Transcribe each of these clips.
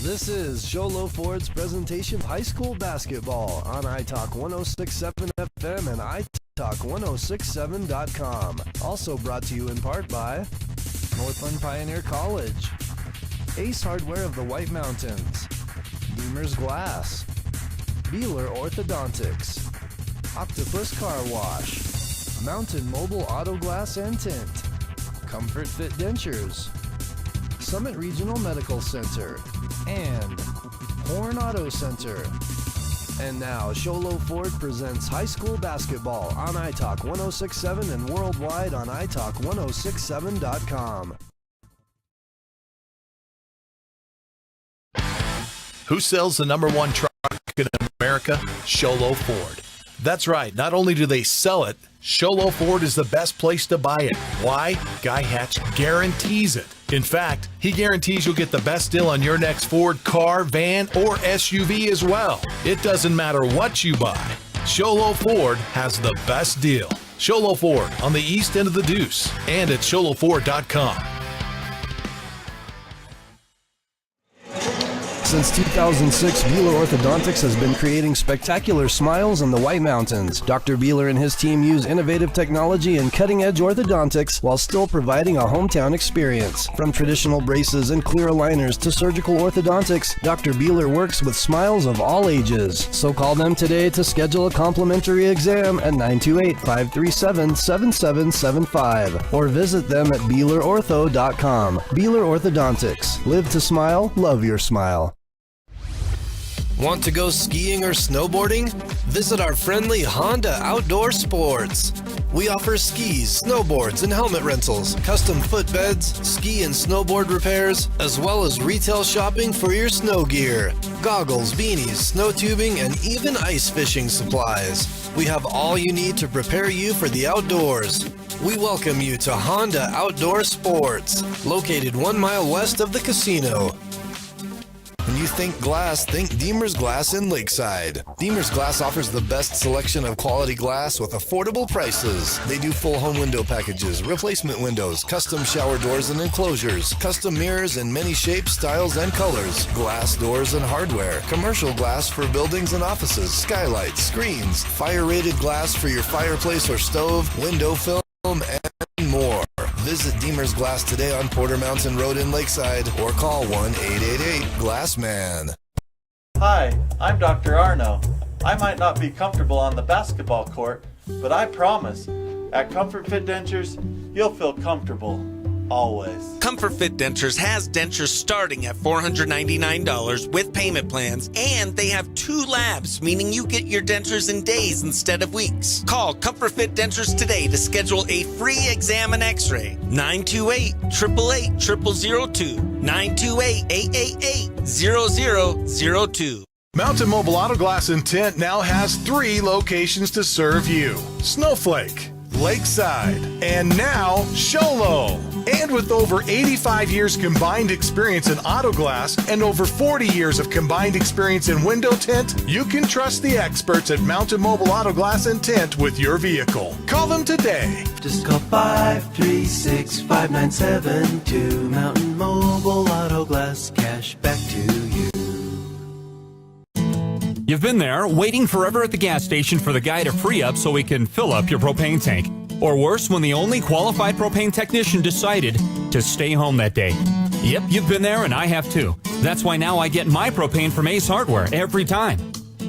This is Sholo Ford's presentation of high school basketball on iTalk 106.7 FM and iTalk1067.com. Also brought to you in part by Northland Pioneer College, Ace Hardware of the White Mountains, Beamer's Glass, Beeler Orthodontics, Octopus Car Wash, Mountain Mobile Auto Glass and Tint, Comfort Fit Dentures, Summit Regional Medical Center, and Horn Auto Center. And now, Sholo Ford presents high school basketball on iTalk 106.7 and worldwide on iTalk1067.com. Who sells the #1 truck in America? Sholo Ford. That's right. Not only do they sell it, Sholo Ford is the best place to buy it. Why? Guy Hatch guarantees it. In fact, he guarantees you'll get the best deal on your next Ford car, van, or SUV as well. It doesn't matter what you buy. Sholo Ford has the best deal. Sholo Ford on the east end of the Deuce and at sholoford.com. Since 2006, Beeler Orthodontics has been creating spectacular smiles in the White Mountains. Dr. Beeler and his team use innovative technology and cutting-edge orthodontics while still providing a hometown experience. From traditional braces and clear aligners to surgical orthodontics, Dr. Beeler works with smiles of all ages. So call them today to schedule a complimentary exam at 928-537-7775 or visit them at BeelerOrtho.com. Beeler Orthodontics. Live to smile, love your smile. Want to go skiing or snowboarding? Visit our friendly Honda Outdoor Sports. We offer skis, snowboards, and helmet rentals, custom footbeds, ski and snowboard repairs, as well as retail shopping for your snow gear, goggles, beanies, snow tubing, and even ice fishing supplies. We have all you need to prepare you for the outdoors. We welcome you to Honda Outdoor Sports, located 1 mile west of the casino. When you think glass, think Deemer's Glass in Lakeside. Deemer's Glass offers the best selection of quality glass with affordable prices. They do full home window packages, replacement windows, custom shower doors and enclosures, custom mirrors in many shapes, styles, and colors, glass doors and hardware, commercial glass for buildings and offices, skylights, screens, fire-rated glass for your fireplace or stove, window film, and more. Visit Deemer's Glass today on Porter Mountain Road in Lakeside or call 1-888-GLASSMAN. Hi, I'm Dr. Arno. I might not be comfortable on the basketball court, but I promise, at Comfort Fit Dentures, you'll feel comfortable. Always. Comfort Fit Dentures has dentures starting at $499 with payment plans, and they have 2 labs, meaning you get your dentures in days instead of weeks. Call Comfort Fit Dentures today to schedule a free exam and x-ray. 928-888-0002. 928-888-0002. Mountain Mobile Auto Glass and Tint now has 3 locations to serve you. Snowflake, Lakeside, and now Sholo. And with over 85 years combined experience in auto glass and over 40 years of combined experience in window tint, you can trust the experts at Mountain Mobile Auto Glass and Tint with your vehicle. Call them today. Just call 536-5972. Mountain Mobile Auto Glass, cash back to you. You've been there, waiting forever at the gas station for the guy to free up so he can fill up your propane tank. Or worse, when the only qualified propane technician decided to stay home that day. Yep, you've been there and I have too. That's why now I get my propane from Ace Hardware every time.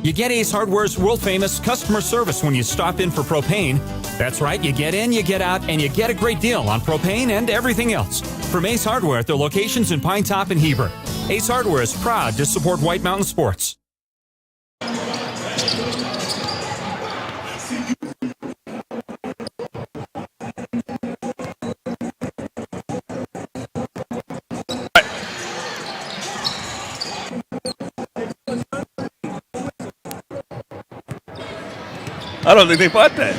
You get Ace Hardware's world-famous customer service when you stop in for propane. That's right, you get in, you get out, and you get a great deal on propane and everything else. From Ace Hardware at their locations in Pine Top and Heber. Ace Hardware is proud to support White Mountain sports. I don't think they bought that.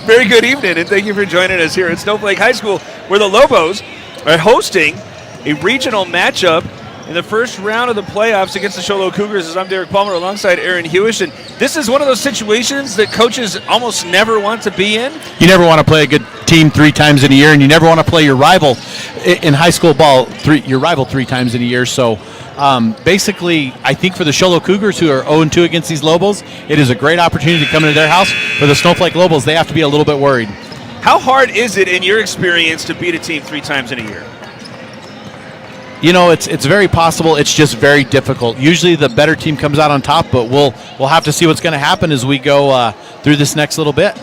Very good evening, and thank you for joining us here at Snowflake High School, where the Lobos are hosting a regional matchup in the first round of the playoffs against the Sholo Cougars. As I'm Derek Palmer alongside Aaron Hewish, and this is one of those situations that coaches almost never want to be in. You never want to play a good team 3 times in a year, and you never want to play your rival in high school ball, your rival 3 times in a year. So basically, I think for the Show Low Cougars, who are 0-2 against these Lobos, it is a great opportunity to come into their house. For the Snowflake Lobos, they have to be a little bit worried. How hard is it, in your experience, to beat a team 3 times in a year? You know, it's very possible. It's just very difficult. Usually the better team comes out on top, but we'll have to see what's going to happen as we go through this next little bit.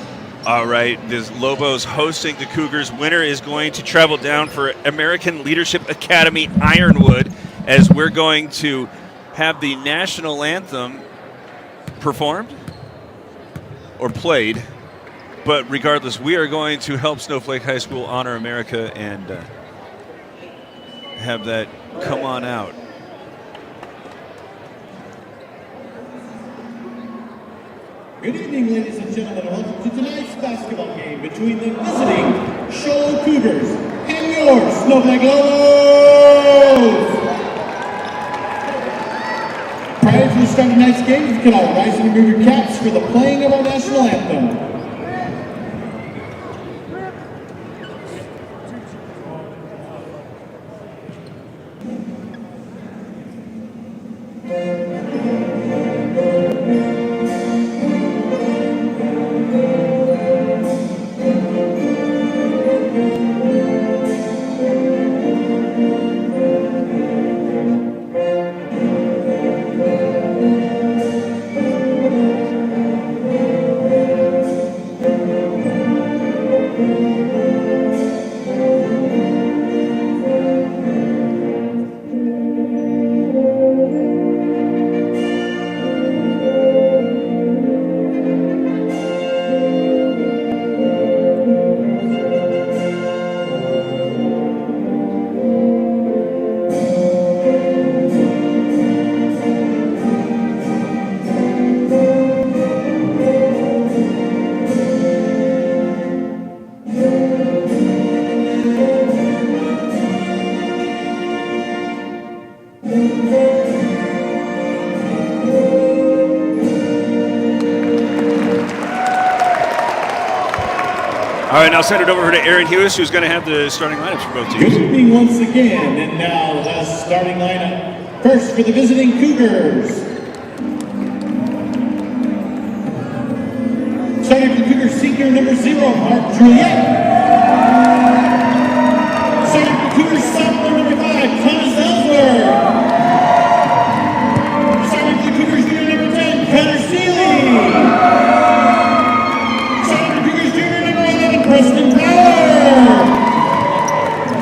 All right, this Lobos hosting the Cougars. Winner is going to travel down for American Leadership Academy Ironwood, as we're going to have the national anthem performed or played. But regardless, we are going to help Snowflake High School honor America and have that come on out. Good evening, ladies and gentlemen. Welcome to tonight's basketball game between the visiting Show Low Cougars and your Snowflake Lobos. Prior to the start of tonight's game, you can all rise and remove your caps for the playing of our national anthem. All right, now send it over to Aaron Hughes, who's going to have the starting lineups for both teams. Good evening once again, and now the starting lineup. First for the visiting Cougars. Starting for the Cougars, senior number 0, Mark Juliet. Starting for the Cougars, sophomore number 5, Thomas Ellsworth. Starting for the Cougars, junior number 10, Connor Seeley. Preston Power!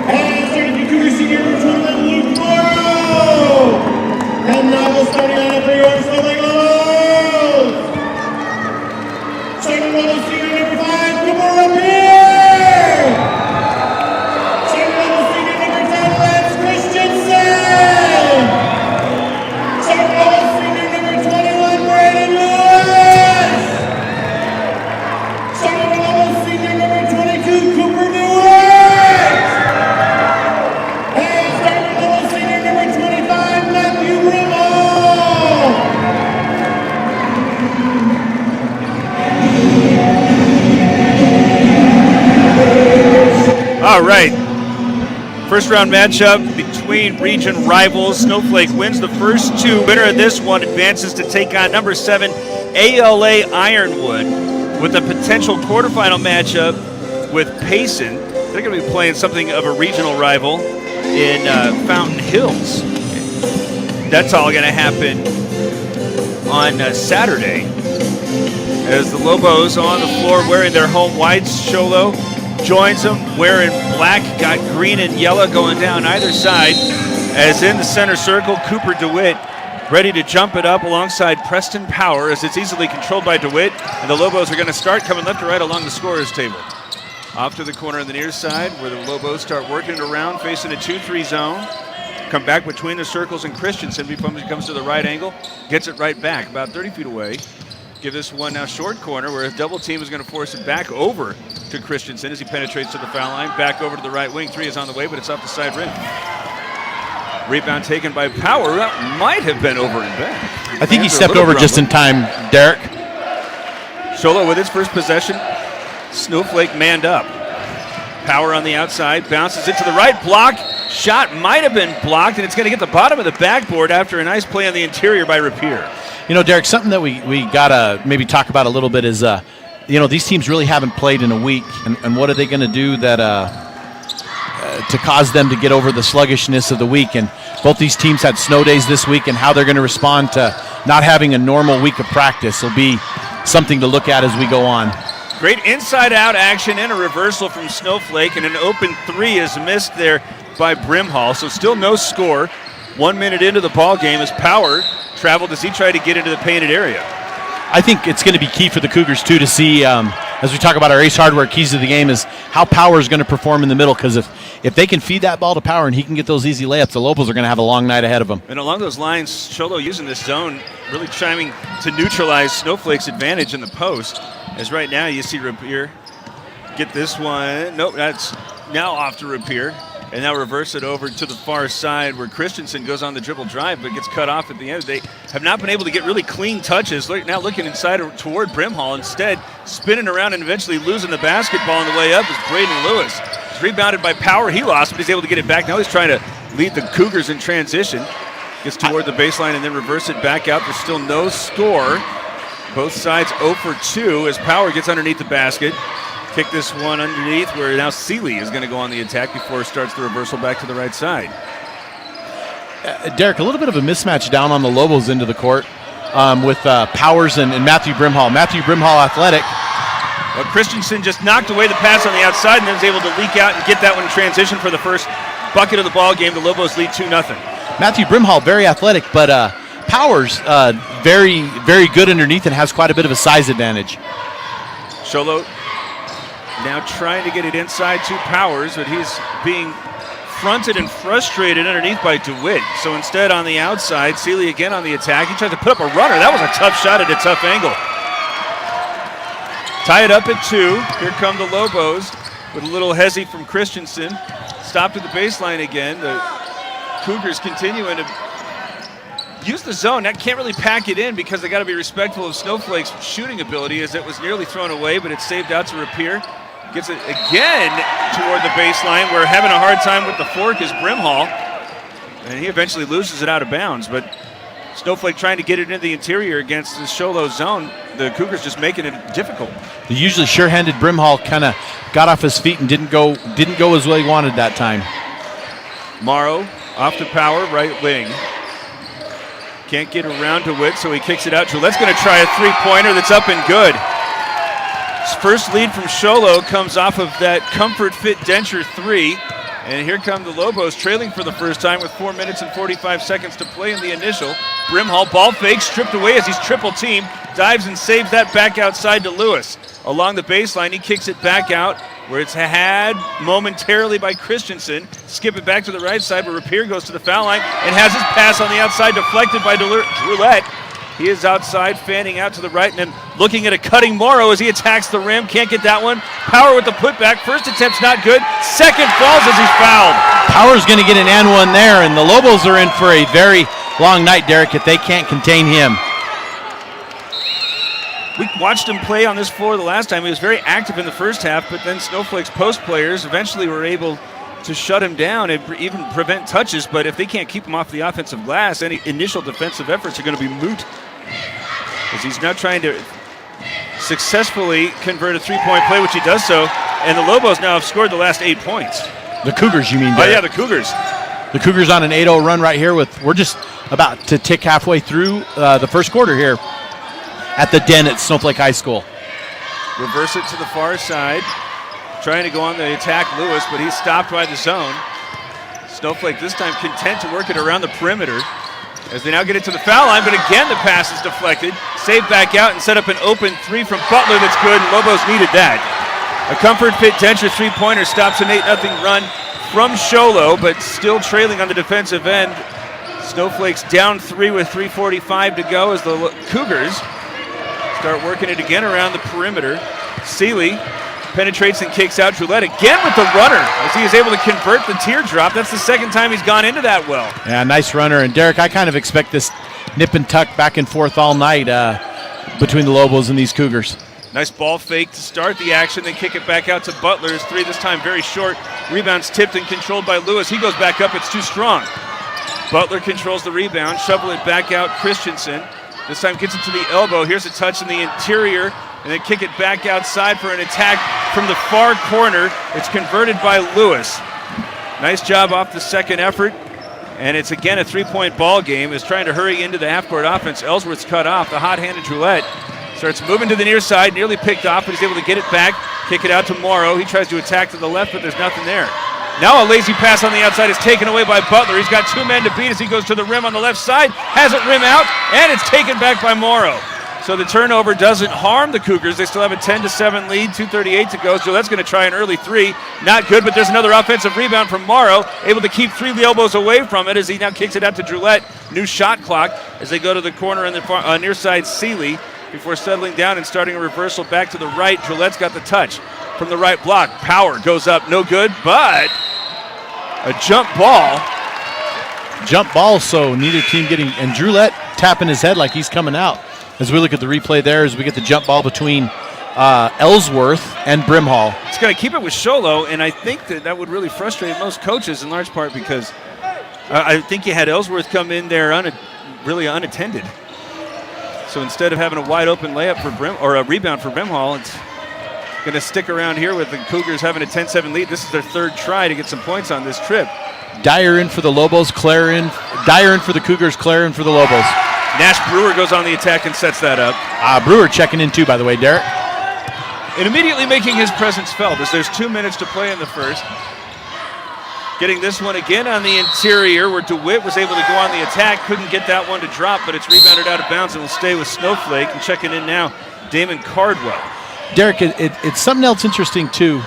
And starting the Cougar senior number 21, Luke Morrow! And now the starting lineup for your Snowflake Lobos! Starting Lobos senior number 5, Kimura Beer! Starting Lobos senior number 10, Lance Christensen! Starting Lobos senior number 21, Brandon Lewis! Starting Lobos senior number 22, Cooper Newitt! And starting Lobos senior number 25, Matthew Rimmel! All right. First round matchup between region rivals. Snowflake wins the first 2. Winner of this one advances to take on number 7, ALA Ironwood, with a potential quarterfinal matchup with Payson. They're going to be playing something of a regional rival in Fountain Hills. That's all going to happen on Saturday, as the Lobos on the floor wearing their home whites. Sholo joins them wearing black, got green and yellow going down either side, as in the center circle, Cooper DeWitt ready to jump it up alongside Preston Power, as it's easily controlled by DeWitt, and the Lobos are going to start coming left to right along the scorer's table. Off to the corner on the near side, where the Lobos start working it around, facing a 2-3 zone. Come back between the circles, and Christensen comes to the right angle, gets it right back, about 30 feet away. Give this one now short corner, where a double team is going to force it back over to Christensen as he penetrates to the foul line. Back over to the right wing. 3 is on the way, but it's off the side rim. Rebound taken by Power. That might have been over and back. I think he stepped over just in time, Derek. Sholo with his first possession. Snowflake manned up. Power on the outside, bounces it to the right, block. Shot might have been blocked, and it's going to get the bottom of the backboard after a nice play on the interior by Rapier. You know, Derek, something that we got to maybe talk about a little bit is, these teams really haven't played in a week, and what are they going to do that to cause them to get over the sluggishness of the week? And both these teams had snow days this week, and how they're going to respond to not having a normal week of practice will be something to look at as we go on. Great inside-out action and a reversal from Snowflake, and an open three is missed there by Brimhall, so still no score. 1 minute into the ball game as Power traveled as he tried to get into the painted area. I think it's going to be key for the Cougars, too, to see, as we talk about our Ace Hardware keys to the game, is how Power is going to perform in the middle, because if they can feed that ball to Power and he can get those easy layups, the Lobos are going to have a long night ahead of them. And along those lines, Cholo using this zone, really trying to neutralize Snowflake's advantage in the post, as right now you see Rapier get this one. Nope, that's now off to Rapier. And now reverse it over to the far side where Christensen goes on the dribble drive but gets cut off at the end. They have not been able to get really clean touches. Now looking inside toward Brimhall. Instead, spinning around and eventually losing the basketball on the way up is Braden Lewis. It's rebounded by Power. He lost, but he's able to get it back. Now he's trying to lead the Cougars in transition. Gets toward the baseline and then reverse it back out. There's still no score. Both sides 0 for 2 as Power gets underneath the basket. Kick this one underneath where now Seeley is going to go on the attack before it starts the reversal back to the right side. Derek, a little bit of a mismatch down on the Lobos into the court with Powers and Matthew Brimhall. Matthew Brimhall athletic. Well, Christensen just knocked away the pass on the outside and then was able to leak out and get that one in transition for the first bucket of the ball game. The Lobos lead 2-0. Matthew Brimhall, very athletic, but Powers, very, very good underneath and has quite a bit of a size advantage. Cholo now trying to get it inside to Powers, but he's being fronted and frustrated underneath by DeWitt. So instead on the outside, Seeley again on the attack. He tries to put up a runner. That was a tough shot at a tough angle. Tie it up at 2. Here come the Lobos with a little hezzy from Christensen. Stopped at the baseline again. The Cougars continuing to use the zone. That can't really pack it in because they got to be respectful of Snowflake's shooting ability as it was nearly thrown away, but it's saved out to Rapier. Gets it again toward the baseline. We're having a hard time with the fork is Brimhall, and he eventually loses it out of bounds, but Snowflake trying to get it into the interior against the Cholo zone. The Cougars just making it difficult. The usually sure-handed Brimhall kind of got off his feet and didn't go as well he wanted that time. Morrow off to Power, right wing. Can't get around to Witt, so he kicks it out. Gillette's going to try a three-pointer that's up and good. His first lead from Cholo comes off of that Comfort Fit Denture 3. And here come the Lobos trailing for the first time with 4 minutes and 45 seconds to play in the initial. Brimhall ball fake, stripped away as he's triple teamed. Dives and saves that back outside to Lewis. Along the baseline, he kicks it back out where it's had momentarily by Christensen. Skip it back to the right side, but Rapier goes to the foul line and has his pass on the outside deflected by Droulette. He is outside, fanning out to the right, and then looking at a cutting Morrow as he attacks the rim. Can't get that one. Power with the putback. First attempt's not good. Second falls as he's fouled. Power's going to get an and one there, and the Lobos are in for a very long night, Derek, if they can't contain him. We watched him play on this floor the last time. He was very active in the first half, but then Snowflake's post players eventually were able to shut him down and even prevent touches. But if they can't keep him off the offensive glass, any initial defensive efforts are going to be moot. As he's now trying to successfully convert a three-point play, which he does so. And the Lobos now have scored the last 8 points. The Cougars, you mean, Derek? Oh, yeah, the Cougars. The Cougars on an 8-0 run right here. We're just about to tick halfway through the first quarter here at the Den at Snowflake High School. Reverse it to the far side. Trying to go on the attack, Lewis, but he's stopped by the zone. Snowflake this time content to work it around the perimeter as they now get it to the foul line, but again the pass is deflected. Saved back out and set up an open three from Butler that's good, and Lobos needed that. A Comfort Fit Denture three-pointer stops an 8-0 run from Cholo, but still trailing on the defensive end. Snowflake's down 3 with 3:45 to go as the Cougars start working it again around the perimeter. Seeley penetrates and kicks out. Droulette again with the runner as he is able to convert the teardrop. That's the second time he's gone into that well. Yeah, nice runner. And Derek, I kind of expect this nip and tuck back and forth all night between the Lobos and these Cougars. Nice ball fake to start the action, then kick it back out to Butler. His three this time very short. Rebound's tipped and controlled by Lewis. He goes back up. It's too strong. Butler controls the rebound. Shovel it back out. Christensen. This time gets it to the elbow. Here's a touch in the interior. And then kick it back outside for an attack from the far corner. It's converted by Lewis. Nice job off the second effort. And it's again a three-point ball game. Is trying to hurry into the half-court offense. Ellsworth's cut off. The hot-handed Drillette starts moving to the near side. Nearly picked off, but he's able to get it back. Kick it out to Morrow. He tries to attack to the left, but there's nothing there. Now a lazy pass on the outside is taken away by Butler. He's got 2 men to beat as he goes to the rim on the left side. Has it rim out, and it's taken back by Morrow. So the turnover doesn't harm the Cougars. They still have a 10-7 lead, 2:38 to go. So that's going to try an early three. Not good, but there's another offensive rebound from Morrow. Able to keep 3 elbows away from it as he now kicks it out to Drillette. New shot clock as they go to the corner on the near side, Seeley, before settling down and starting a reversal back to the right. Drillette's got the touch from the right block. Power goes up, no good, but a jump ball. Jump ball, so neither team getting, and Drillette tapping his head like he's coming out. As we look at the replay there, as we get the jump ball between Ellsworth and Brimhall. It's going to keep it with Sholo, and I think that would really frustrate most coaches in large part because I think you had Ellsworth come in there really unattended. So instead of having a wide open layup for a rebound for Brimhall, it's going to stick around here with the Cougars having a 10-7 lead. This is their third try to get some points on this trip. Dyer in for the Lobos, Claire in. Dyer in for the Cougars, Claire in for the Lobos. Nash Brewer goes on the attack and sets that up. Brewer checking in too, by the way, Derek. And immediately making his presence felt as there's 2 minutes to play in the first. Getting this one again on the interior where DeWitt was able to go on the attack. Couldn't get that one to drop, but it's rebounded out of bounds and will stay with Snowflake. And checking in now, Damon Cardwell. Derek, it's something else interesting too.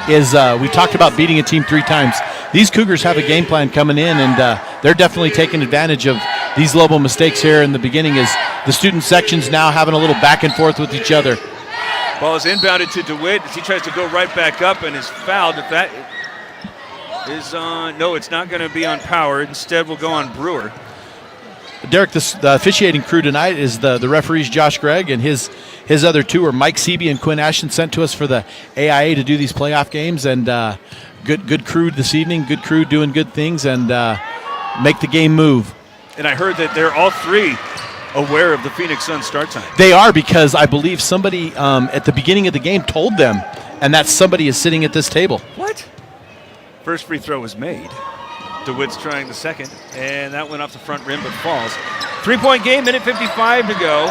Is we talked about beating a team 3 times. These Cougars have a game plan coming in, and they're definitely taking advantage of these Lobo mistakes here in the beginning as the student section's now having a little back and forth with each other. Ball is inbounded to DeWitt as he tries to go right back up and is fouled. If that is on, no, it's not going to be on Power. Instead, we'll go on Brewer. Derek, the officiating crew tonight is the referees Josh Gregg, and his other 2 are Mike Seeby and Quinn Ashton, sent to us for the AIA to do these playoff games. And good crew this evening, good crew doing good things and make the game move. And I heard that they're all 3 aware of the Phoenix Suns start time. They are, because I believe somebody at the beginning of the game told them, and that somebody is sitting at this table. What? First free throw was made. DeWitt's trying the second, and that went off the front rim but falls. 3-point game, minute 55 to go.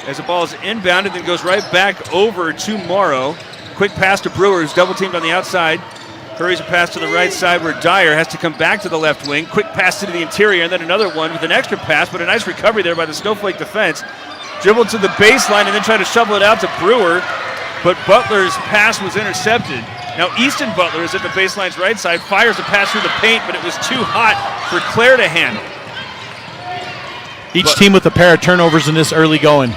As the ball is inbounded, then goes right back over to Morrow. Quick pass to Brewer, who's double teamed on the outside. Hurries a pass to the right side where Dyer has to come back to the left wing. Quick pass to the interior, and then another one with an extra pass, but a nice recovery there by the Snowflake defense. Dribbled to the baseline and then tried to shovel it out to Brewer, but Butler's pass was intercepted. Now Easton Butler is at the baseline's right side, fires a pass through the paint, but it was too hot for Claire to handle. Each team with a pair of turnovers in this early going.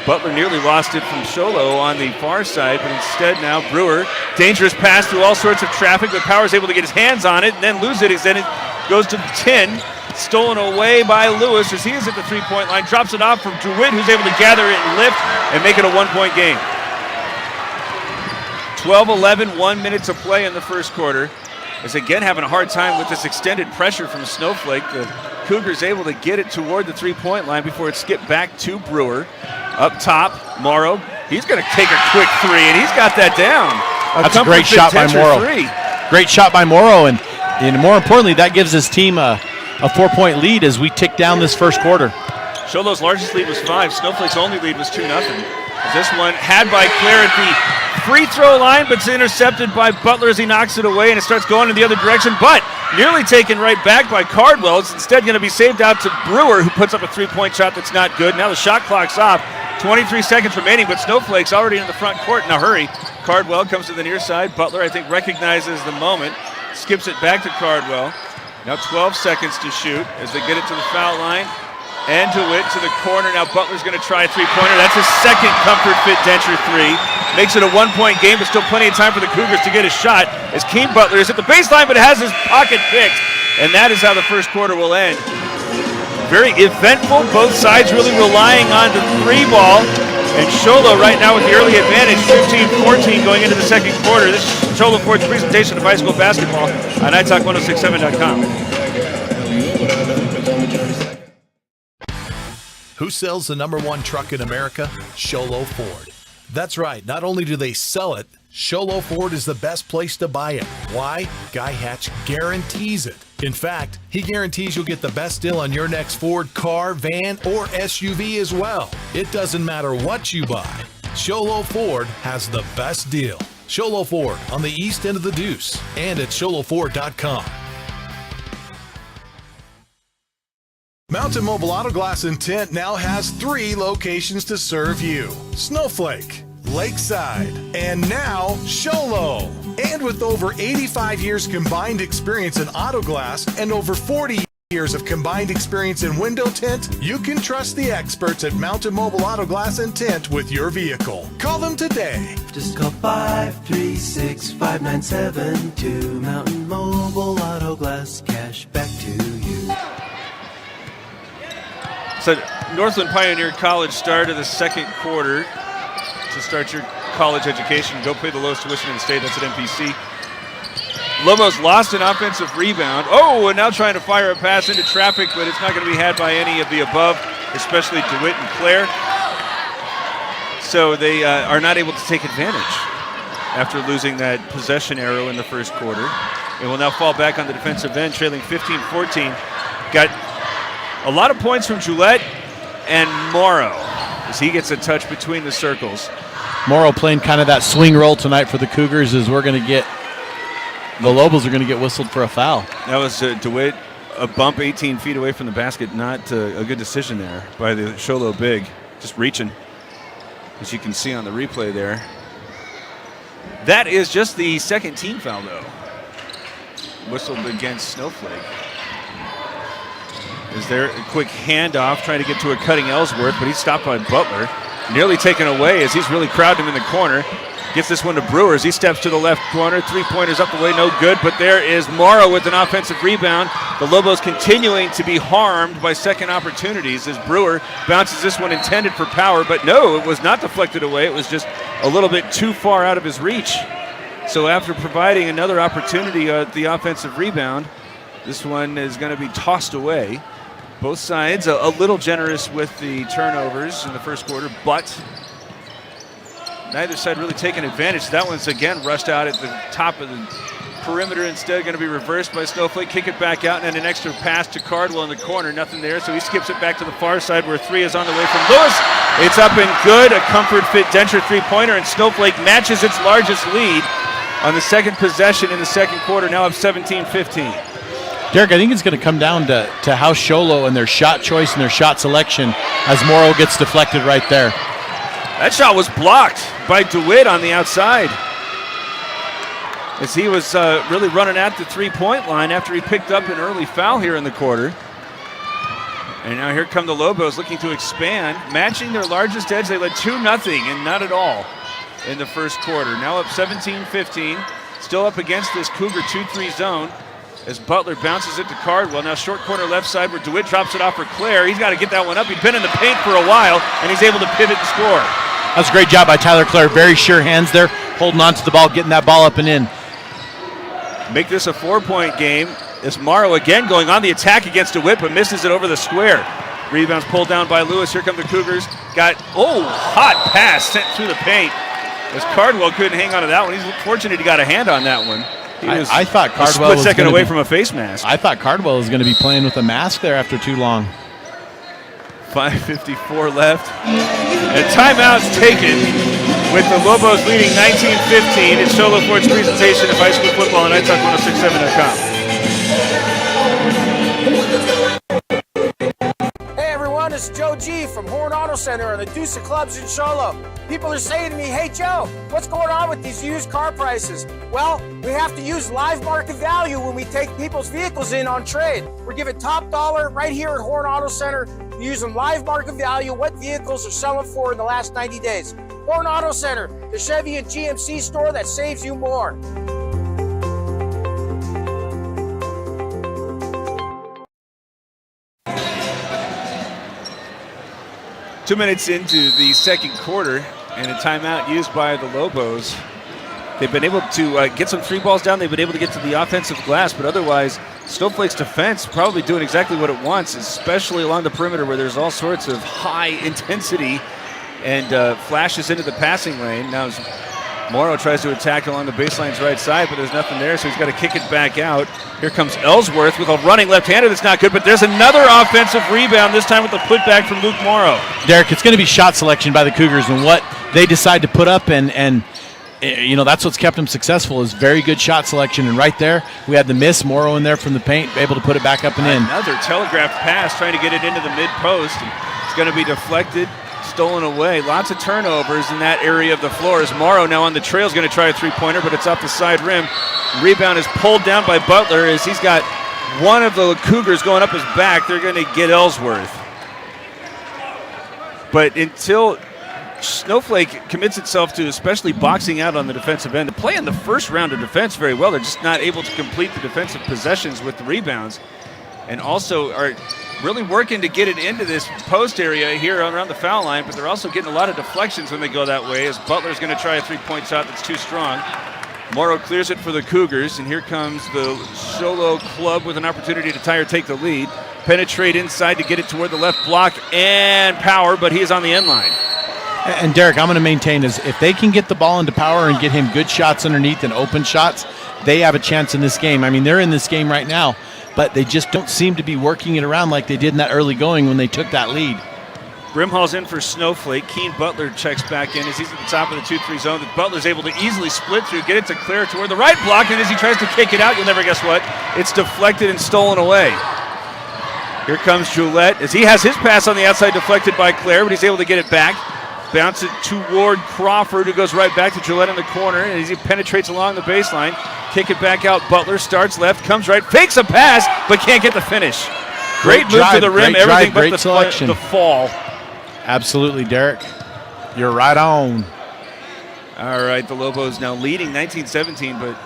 Butler nearly lost it from Sholo on the far side, but instead now Brewer, dangerous pass through all sorts of traffic, but Power's able to get his hands on it and then lose it. Then it goes to the 10, stolen away by Lewis as he is at the 3-point line, drops it off from DeWitt, who's able to gather it and lift and make it a 1-point game. 12-11, 1 minute to play in the first quarter. Is again having a hard time with this extended pressure from Snowflake. The Cougars able to get it toward the 3-point line before it skipped back to Brewer. Up top, Morrow. He's going to take a quick 3, and he's got that down. That's a great shot by Morrow. Great shot by Morrow, and more importantly, that gives his team a 4-point lead as we tick down this first quarter. Sholo's largest lead was 5. Snowflake's only lead was 2-0. This one had by Claire at the free throw line, but it's intercepted by Butler as he knocks it away, and it starts going in the other direction, but nearly taken right back by Cardwell. It's instead going to be saved out to Brewer, who puts up a 3-point shot that's not good. Now the shot clock's off. 23 seconds remaining, but Snowflake's already in the front court in a hurry. Cardwell comes to the near side. Butler, I think, recognizes the moment, skips it back to Cardwell. Now 12 seconds to shoot as they get it to the foul line. And DeWitt to the corner. Now Butler's going to try a 3-pointer. That's his second Comfort Fit Denture 3. Makes it a 1-point game, but still plenty of time for the Cougars to get a shot as Keem Butler is at the baseline, but has his pocket picked. And that is how the first quarter will end. very eventful. Both sides really relying on the three ball. And Sholo right now with the early advantage, 15-14 going into the second quarter. This is Sholo Ford's presentation of high school basketball on iTalk1067.com. Who sells the #1 truck in America? Sholo Ford. That's right. Not only do they sell it, Sholo Ford is the best place to buy it. Why? Guy Hatch guarantees it. In fact, he guarantees you'll get the best deal on your next Ford car, van, or SUV as well. It doesn't matter what you buy. Sholo Ford has the best deal. Sholo Ford on the east end of the Deuce and at sholoford.com. Mountain Mobile Auto Glass and Tint now has 3 locations to serve you. Snowflake, Lakeside, and now Sholo. And with over 85 years combined experience in auto glass and over 40 years of combined experience in window tint, you can trust the experts at Mountain Mobile Auto Glass and Tint with your vehicle. Call them today. Just call 536-5972. Mountain Mobile Auto Glass, cash back to you. So Northland Pioneer College started the second quarter to start your college education. Go pay the lowest tuition in the state. That's at MPC. Lobos lost an offensive rebound. Oh, and now trying to fire a pass into traffic, but it's not going to be had by any of the above, especially DeWitt and Claire. So they are not able to take advantage after losing that possession arrow in the first quarter. It will now fall back on the defensive end, trailing 15-14. Got a lot of points from Gillette and Morrow as he gets a touch between the circles. Morrow playing kind of that swing role tonight for the Cougars as we're going to get, the Lobos are going to get whistled for a foul. That was DeWitt, a bump 18 feet away from the basket. Not a good decision there by the Sholo big, just reaching, as you can see on the replay there. That is just the second team foul, though. Whistled against Snowflake. Is there a quick handoff trying to get to a cutting Ellsworth, but he's stopped by Butler. Nearly taken away as he's really crowded him in the corner. Gets this one to Brewer as he steps to the left corner. Three-pointers up the way, no good, but there is Morrow with an offensive rebound. The Lobos continuing to be harmed by second opportunities as Brewer bounces this one intended for power, but no, it was not deflected away. It was just a little bit too far out of his reach. So after providing another opportunity at the offensive rebound, this one is going to be tossed away. Both sides a little generous with the turnovers in the first quarter, but neither side really taking advantage. That one's again rushed out at the top of the perimeter instead, going to be reversed by Snowflake. Kick it back out, and then an extra pass to Cardwell in the corner. Nothing there, so he skips it back to the far side where 3 is on the way from Lewis. It's up and good. A Comfort Fit Denture three-pointer, and Snowflake matches its largest lead on the second possession in the second quarter, now up 17-15. Derek, I think it's going to come down to how Sholo and their shot choice and their shot selection as Morrow gets deflected right there. That shot was blocked by DeWitt on the outside as he was really running at the three-point line after he picked up an early foul here in the quarter. And now here come the Lobos looking to expand, matching their largest edge. They led 2-0 and not at all in the first quarter. Now up 17-15, still up against this Cougar 2-3 zone as Butler bounces it to Cardwell. Now short corner left side where DeWitt drops it off for Claire. He's got to get that one up. He's been in the paint for a while, and he's able to pivot and score. That's a great job by Tyler Claire. Very sure hands there, holding on to the ball, getting that ball up and in. Make this a 4-point game. As Morrow again going on the attack against DeWitt, but misses it over the square. Rebounds pulled down by Lewis. Here come the Cougars. Got, hot pass sent through the paint. As Cardwell couldn't hang on to that one. He's fortunate he got a hand on that one. I thought Cardwell was a split second away from a face mask. I thought Cardwell was going to be playing with a mask there after too long. 5:54 left. And timeout's taken with the Lobos leading 19-15. It's Sholo Ford's presentation of high school football on iTalk1067.com. Hey everyone, it's Joe G from Horn Auto Center and the Deuce of Clubs in Sholo. People are saying to me, hey Joe, what's going on with these used car prices? Well, we have to use live market value when we take people's vehicles in on trade. We're giving top dollar right here at Horn Auto Center, using live market value, what vehicles are selling for in the last 90 days. Horn Auto Center, the Chevy and GMC store that saves you more. 2 minutes into the second quarter, and a timeout used by the Lobos. They've been able to get some free balls down. They've been able to get to the offensive glass, but otherwise, Snowflake's defense probably doing exactly what it wants, especially along the perimeter where there's all sorts of high intensity and flashes into the passing lane. Now, as Morrow tries to attack along the baseline's right side, but there's nothing there, so he's got to kick it back out. Here comes Ellsworth with a running left-hander that's not good, but there's another offensive rebound, this time with the putback from Luke Morrow. Derek, it's going to be shot selection by the Cougars and what they decide to put up, and you know, that's what's kept them successful is very good shot selection. And right there, we had the miss, Morrow in there from the paint, able to put it back up and in. Another telegraphed pass, trying to get it into the mid-post. It's going to be deflected, stolen away. Lots of turnovers in that area of the floor as Morrow now on the trail is going to try a three-pointer, but it's off the side rim. Rebound is pulled down by Butler as he's got one of the Cougars going up his back. They're going to get Ellsworth. But until Snowflake commits itself to especially boxing out on the defensive end, to play in the first round of defense very well, they're just not able to complete the defensive possessions with the rebounds, and also are really working to get it into this post area here around the foul line, but they're also getting a lot of deflections when they go that way as Butler's going to try a three-point shot that's too strong. Morrow clears it for the Cougars, and here comes the Sholo club with an opportunity to tie or take the lead. Penetrate inside to get it toward the left block and Power, but he is on the end line. And Derek, I'm going to maintain is if they can get the ball into Power and get him good shots underneath and open shots, they have a chance in this game. I mean, they're in this game right now, but they just don't seem to be working it around like they did in that early going when they took that lead. Brimhall's in for Snowflake. Keen Butler checks back in as he's at the top of the 2-3 zone. Butler's able to easily split through, get it to Claire toward the right block, and as he tries to kick it out, you'll never guess what, it's deflected and stolen away. Here comes Joulette as he has his pass on the outside deflected by Claire, but he's able to get it back. Bounce it toward Crawford, who goes right back to Gillette in the corner, and as he penetrates along the baseline, kick it back out. Butler starts left, comes right, fakes a pass, but can't get the finish. Great move to the rim, everything but the fall. Absolutely, Derek. You're right on. All right, the Lobos now leading 19-17, but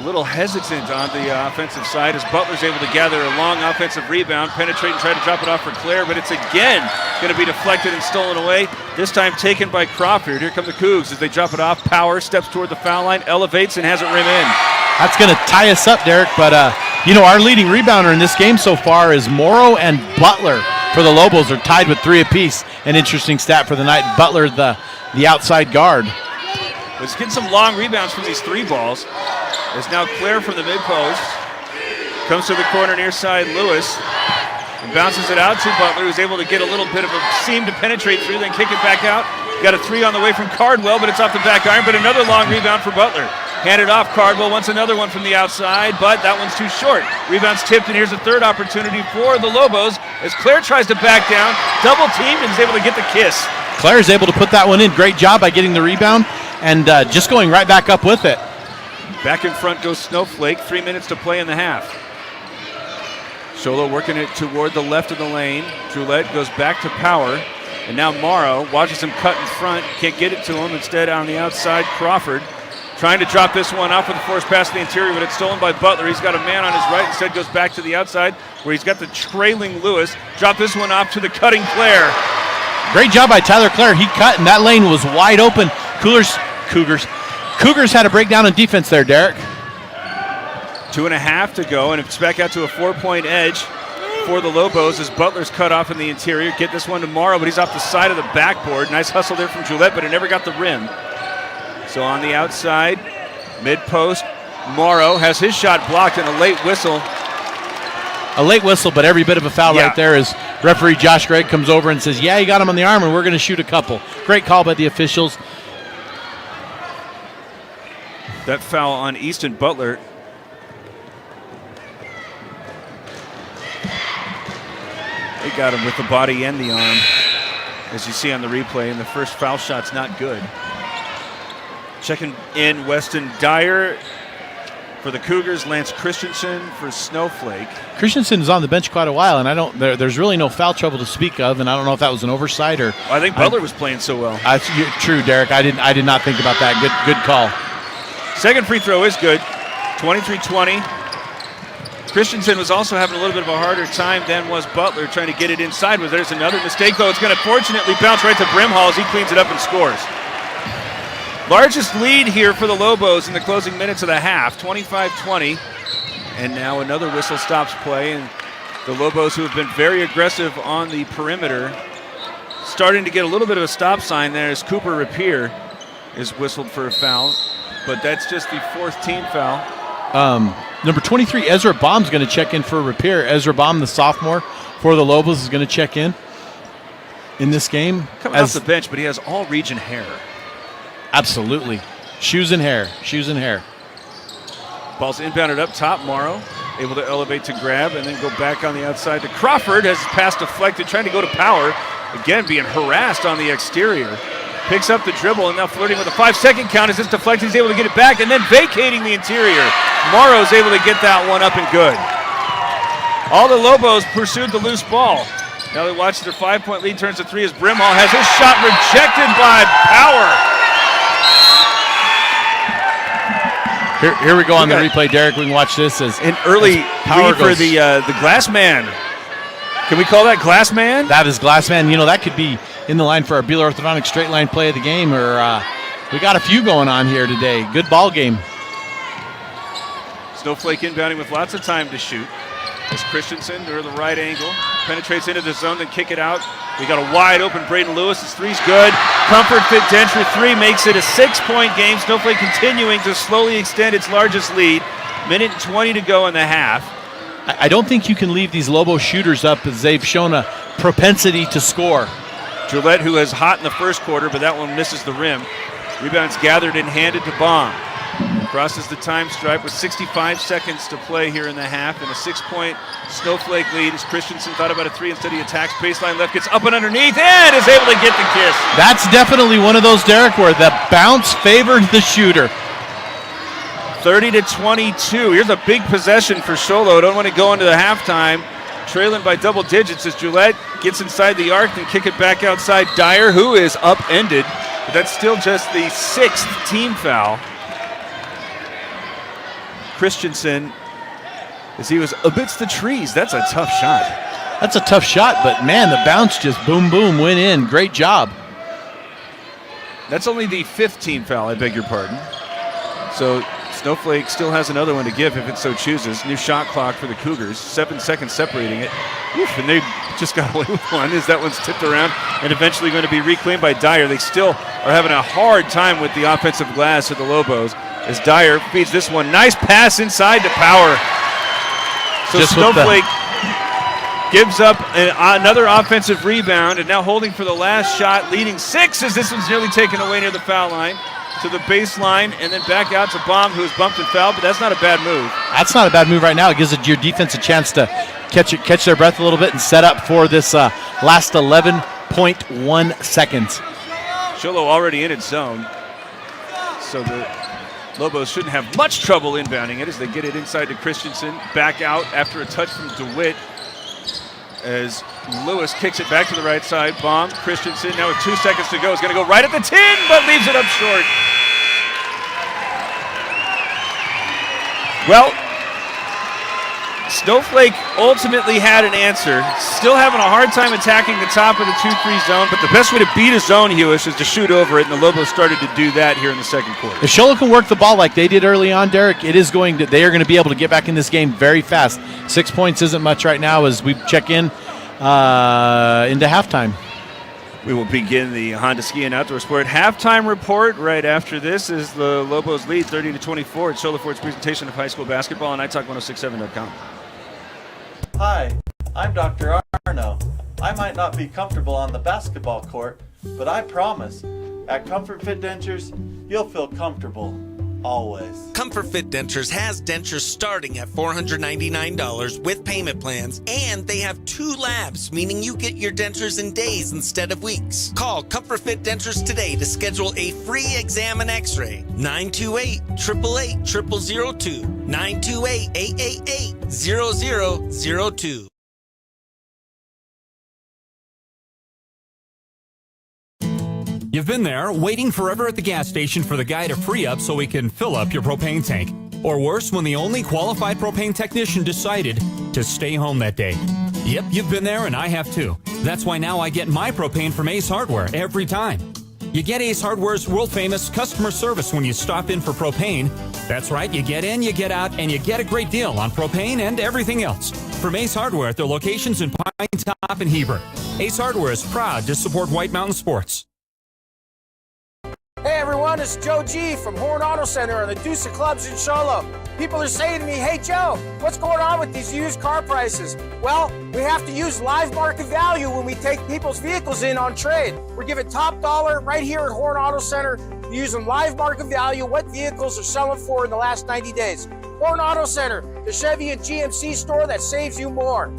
a little hesitant on the offensive side as Butler's able to gather a long offensive rebound, penetrate and try to drop it off for Claire, but it's again going to be deflected and stolen away, this time taken by Crawford. Here come the Cougs as they drop it off. Power steps toward the foul line, elevates and has it rim in. That's going to tie us up, Derek, but you know, our leading rebounder in this game so far is Morrow and Butler for the Lobos are tied with 3 apiece. An interesting stat for the night. Butler, the outside guard. Was getting some long rebounds from these 3 balls. It's now Claire from the mid-post. Comes to the corner near side, Lewis. And bounces it out to Butler, who's able to get a little bit of a seam to penetrate through, then kick it back out. Got a 3 on the way from Cardwell, but it's off the back iron, but another long rebound for Butler. Handed off, Cardwell wants another one from the outside, but that one's too short. Rebound's tipped, and here's a third opportunity for the Lobos as Claire tries to back down, double teamed, and is able to get the kiss. Claire's able to put that one in. Great job by getting the rebound and just going right back up with it. Back in front goes Snowflake. 3 minutes to play in the half. Sholo working it toward the left of the lane. Joulette goes back to Power. And now Morrow watches him cut in front. Can't get it to him. Instead, on the outside, Crawford trying to drop this one off with a forced pass to the interior, but it's stolen by Butler. He's got a man on his right. Instead, goes back to the outside where he's got the trailing Lewis. Drop this one off to the cutting Claire. Great job by Tyler Claire. He cut, and that lane was wide open. Cougars had a breakdown in defense there, Derek. 2.5 to go, and it's back out to a 4-point edge for the Lobos as Butler's cut off in the interior. Get this one to Morrow, but he's off the side of the backboard. Nice hustle there from Joulette, but it never got the rim. So on the outside, mid-post, Morrow has his shot blocked and a late whistle. A late whistle, but every bit of a foul right there as referee Josh Gregg comes over and says, yeah, you got him on the arm, and we're going to shoot a couple. Great call by the officials. That foul on Easton Butler. They got him with the body and the arm, as you see on the replay, and the first foul shot's not good. Checking in Weston Dyer for the Cougars, Lance Christensen for Snowflake. Christensen is on the bench quite a while, and there's really no foul trouble to speak of, and I don't know if that was an oversight or. I think Butler was playing so well. True, Derek. I did not think about that. Good call. Second free throw is good. 23-20. Christensen was also having a little bit of a harder time than was Butler trying to get it inside. Well, there's another mistake, though. It's going to fortunately bounce right to Brimhall as he cleans it up and scores. Largest lead here for the Lobos in the closing minutes of the half, 25-20. And now another whistle stops play, and the Lobos, who have been very aggressive on the perimeter, starting to get a little bit of a stop sign there as Cooper Rapier is whistled for a foul. But that's just the fourth team foul. Number 23, Ezra Baum's going to check in for Rapier. Ezra Baum, the sophomore for the Lobos, is going to check in this game. Coming off the bench, but he has all region hair. Absolutely. Shoes and hair. Shoes and hair. Ball's inbounded up top. Morrow able to elevate to grab and then go back on the outside to Crawford. Has pass deflected, trying to go to Power. Again, being harassed on the exterior. Picks up the dribble and now flirting with a 5-second count as it's deflected. He's able to get it back and then vacating the interior. Morrow's able to get that one up and good. All the Lobos pursued the loose ball. Now they watch their 5-point lead turns to 3 as Brimhall has his shot rejected by Power. Here we go on the replay, Derek. We can watch this as an early Power lead for the Glass Man. Can we call that Glass Man? That is Glass Man. You know, that could be in the line for our Beeler Orthodontic straight line play of the game. Or we got a few going on here today. Good ball game. Snowflake inbounding with lots of time to shoot. As Christensen, to the right angle, penetrates into the zone, then kick it out. We got a wide open Braden Lewis. His three's good. Comfort Fit Denture 3 makes it a 6-point game. Snowflake continuing to slowly extend its largest lead. Minute and 20 to go in the half. I don't think you can leave these Lobo shooters up as they've shown a propensity to score. Gillette, who was hot in the first quarter, but that one misses the rim. Rebounds gathered and handed to Baum. Crosses the time stripe with 65 seconds to play here in the half, and a 6-point Snowflake lead as Christensen thought about a 3 instead he attacks baseline left, gets up and underneath, and is able to get the kiss. That's definitely one of those, Derek, where the bounce favored the shooter. 30-22. Here's a big possession for Sholo. Don't want to go into the halftime. Trailing by double digits as Gillette gets inside the arc and kick it back outside Dyer, who is upended. But that's still just the 6th team foul. Christensen, as he was amidst the trees, that's a tough shot. That's a tough shot, but man, the bounce just boom, boom, went in. Great job. That's only the 5th team foul, I beg your pardon. So Snowflake still has another one to give if it so chooses. New shot clock for the Cougars, 7 seconds separating it. Oof, and they just got away with one as that one's tipped around and eventually going to be reclaimed by Dyer. They still are having a hard time with the offensive glass of the Lobos as Dyer feeds this one. Nice pass inside to Power. So just Snowflake gives up another offensive rebound and now holding for the last shot, leading 6 as this one's nearly taken away near the foul line. To the baseline and then back out to Baum, who's bumped and fouled, but that's not a bad move. That's not a bad move right now. It gives your defense a chance to catch their breath a little bit and set up for this last 11.1 seconds. Sholo already in its zone, so the Lobos shouldn't have much trouble inbounding it as they get it inside to Christensen. Back out after a touch from DeWitt as Lewis kicks it back to the right side. Baum, Christensen, now with 2 seconds to go, is going to go right at the tin, but leaves it up short. Well, Snowflake ultimately had an answer. Still having a hard time attacking the top of the 2-3 zone, but the best way to beat a zone, Hewish, is to shoot over it, and the Lobos started to do that here in the second quarter. If Sholo can work the ball like they did early on, Derek, they are going to be able to get back in this game very fast. 6 points isn't much right now as we check in into halftime. We will begin the Honda Ski and Outdoor Sport halftime report right after this as the Lobos lead 30-24 at Sholo Ford's presentation of high school basketball on iTalk1067.com. Hi, I'm Dr. Arno. I might not be comfortable on the basketball court, but I promise, at Comfort Fit Dentures, you'll feel comfortable. Always. Comfort Fit Dentures has dentures starting at $499 with payment plans, and they have 2 labs, meaning you get your dentures in days instead of weeks. Call Comfort Fit Dentures today to schedule a free exam and x-ray. 928-888-0002. 928-888-0002. You've been there, waiting forever at the gas station for the guy to free up so he can fill up your propane tank. Or worse, when the only qualified propane technician decided to stay home that day. Yep, you've been there and I have too. That's why now I get my propane from Ace Hardware every time. You get Ace Hardware's world-famous customer service when you stop in for propane. That's right, you get in, you get out, and you get a great deal on propane and everything else. From Ace Hardware at their locations in Pine Top and Heber. Ace Hardware is proud to support White Mountain Sports. Hey everyone, it's Joe G from Horn Auto Center and the Deuce of Clubs in Charlotte. People are saying to me, hey Joe, what's going on with these used car prices? Well, we have to use live market value when we take people's vehicles in on trade. We're giving top dollar right here at Horn Auto Center, using live market value, what vehicles are selling for in the last 90 days. Horn Auto Center, the Chevy and GMC store that saves you more.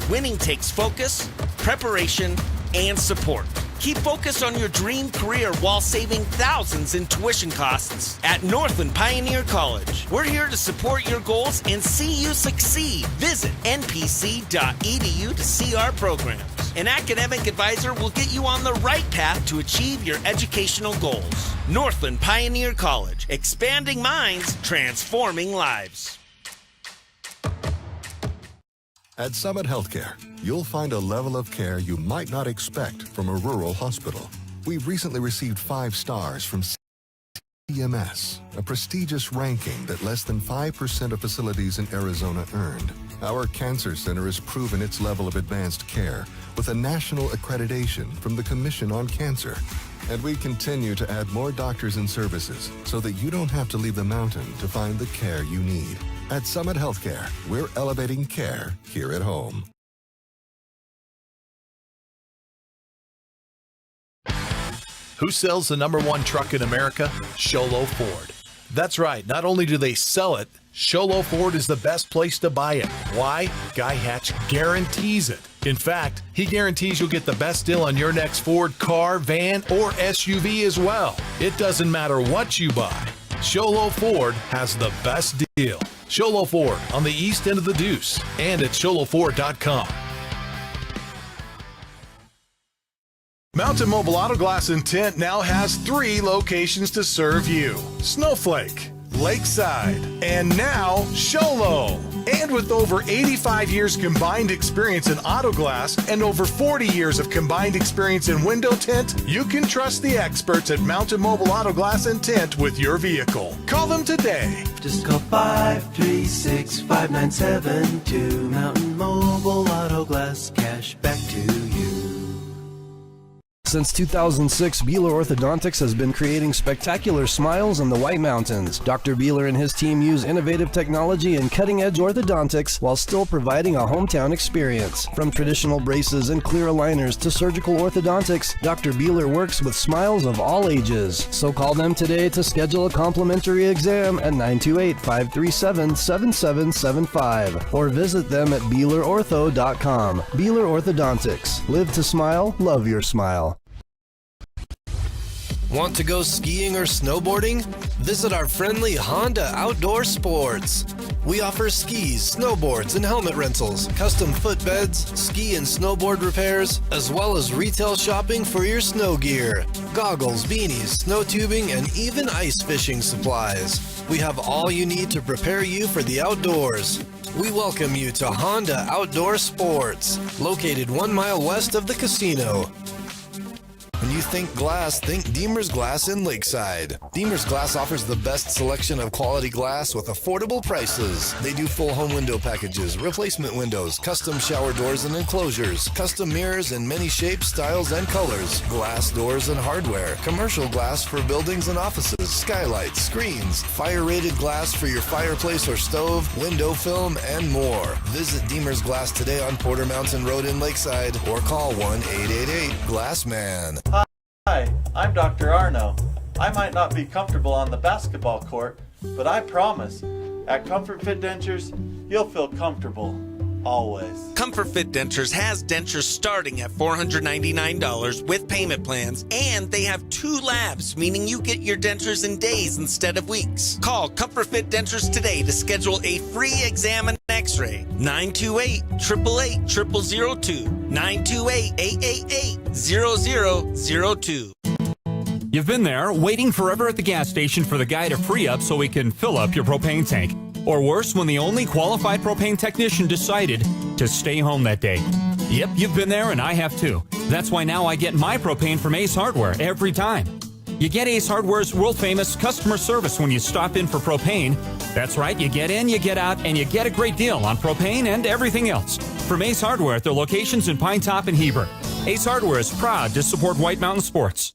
Winning takes focus, preparation, and support. Keep focused on your dream career while saving thousands in tuition costs at Northland Pioneer College. We're here to support your goals and see you succeed. Visit npc.edu to see our programs. An academic advisor will get you on the right path to achieve your educational goals. Northland Pioneer College, expanding minds, transforming lives. At Summit Healthcare, you'll find a level of care you might not expect from a rural hospital. We've recently received 5 stars from CMS, a prestigious ranking that less than 5% of facilities in Arizona earned. Our cancer center has proven its level of advanced care with a national accreditation from the Commission on Cancer. And we continue to add more doctors and services so that you don't have to leave the mountain to find the care you need. At Summit Healthcare, we're elevating care here at home. Who sells the #1 truck in America? Sholo Ford. That's right, not only do they sell it, Sholo Ford is the best place to buy it. Why? Guy Hatch guarantees it. In fact, he guarantees you'll get the best deal on your next Ford car, van, or SUV as well. It doesn't matter what you buy. Sholo Ford has the best deal. Sholo Ford on the east end of the Deuce and at sholoford.com. Mountain Mobile Auto Glass and Tint now has 3 locations to serve you. Snowflake, Lakeside, and now Sholo. And with over 85 years combined experience in auto glass and over 40 years of combined experience in window tint, you can trust the experts at Mountain Mobile Auto Glass and Tint with your vehicle. Call them today. Just call 536-5972. Mountain Mobile Auto Glass, cash back to you. Since 2006, Beeler Orthodontics has been creating spectacular smiles in the White Mountains. Dr. Beeler and his team use innovative technology and cutting-edge orthodontics while still providing a hometown experience. From traditional braces and clear aligners to surgical orthodontics, Dr. Beeler works with smiles of all ages. So call them today to schedule a complimentary exam at 928-537-7775 or visit them at BeelerOrtho.com. Beeler Orthodontics. Live to smile, love your smile. Want to go skiing or snowboarding? Visit our friendly Honda Outdoor Sports. We offer skis, snowboards, and helmet rentals, custom footbeds, ski and snowboard repairs, as well as retail shopping for your snow gear, goggles, beanies, snow tubing, and even ice fishing supplies. We have all you need to prepare you for the outdoors. We welcome you to Honda Outdoor Sports, located 1 mile west of the casino. When you think glass, think Deemer's Glass in Lakeside. Deemer's Glass offers the best selection of quality glass with affordable prices. They do full home window packages, replacement windows, custom shower doors and enclosures, custom mirrors in many shapes, styles, and colors, glass doors and hardware, commercial glass for buildings and offices, skylights, screens, fire-rated glass for your fireplace or stove, window film, and more. Visit Deemer's Glass today on Porter Mountain Road in Lakeside or call 1-888-GLASSMAN. Hi, I'm Dr. Arno. I might not be comfortable on the basketball court, but I promise, at Comfort Fit Dentures, you'll feel comfortable, always. Comfort Fit Dentures has dentures starting at $499 with payment plans, and they have 2 labs, meaning you get your dentures in days instead of weeks. Call Comfort Fit Dentures today to schedule a free examination x-ray. 928-888-0002. 928-888-0002. You've been there, waiting forever at the gas station for the guy to free up so we can fill up your propane tank. Or worse, when the only qualified propane technician decided to stay home that day. Yep, you've been there, and I have too. That's why now I get my propane from Ace Hardware every time. You get Ace Hardware's world-famous customer service when you stop in for propane. That's right, you get in, you get out, and you get a great deal on propane and everything else. From Ace Hardware at their locations in Pine Top and Heber. Ace Hardware is proud to support White Mountain Sports.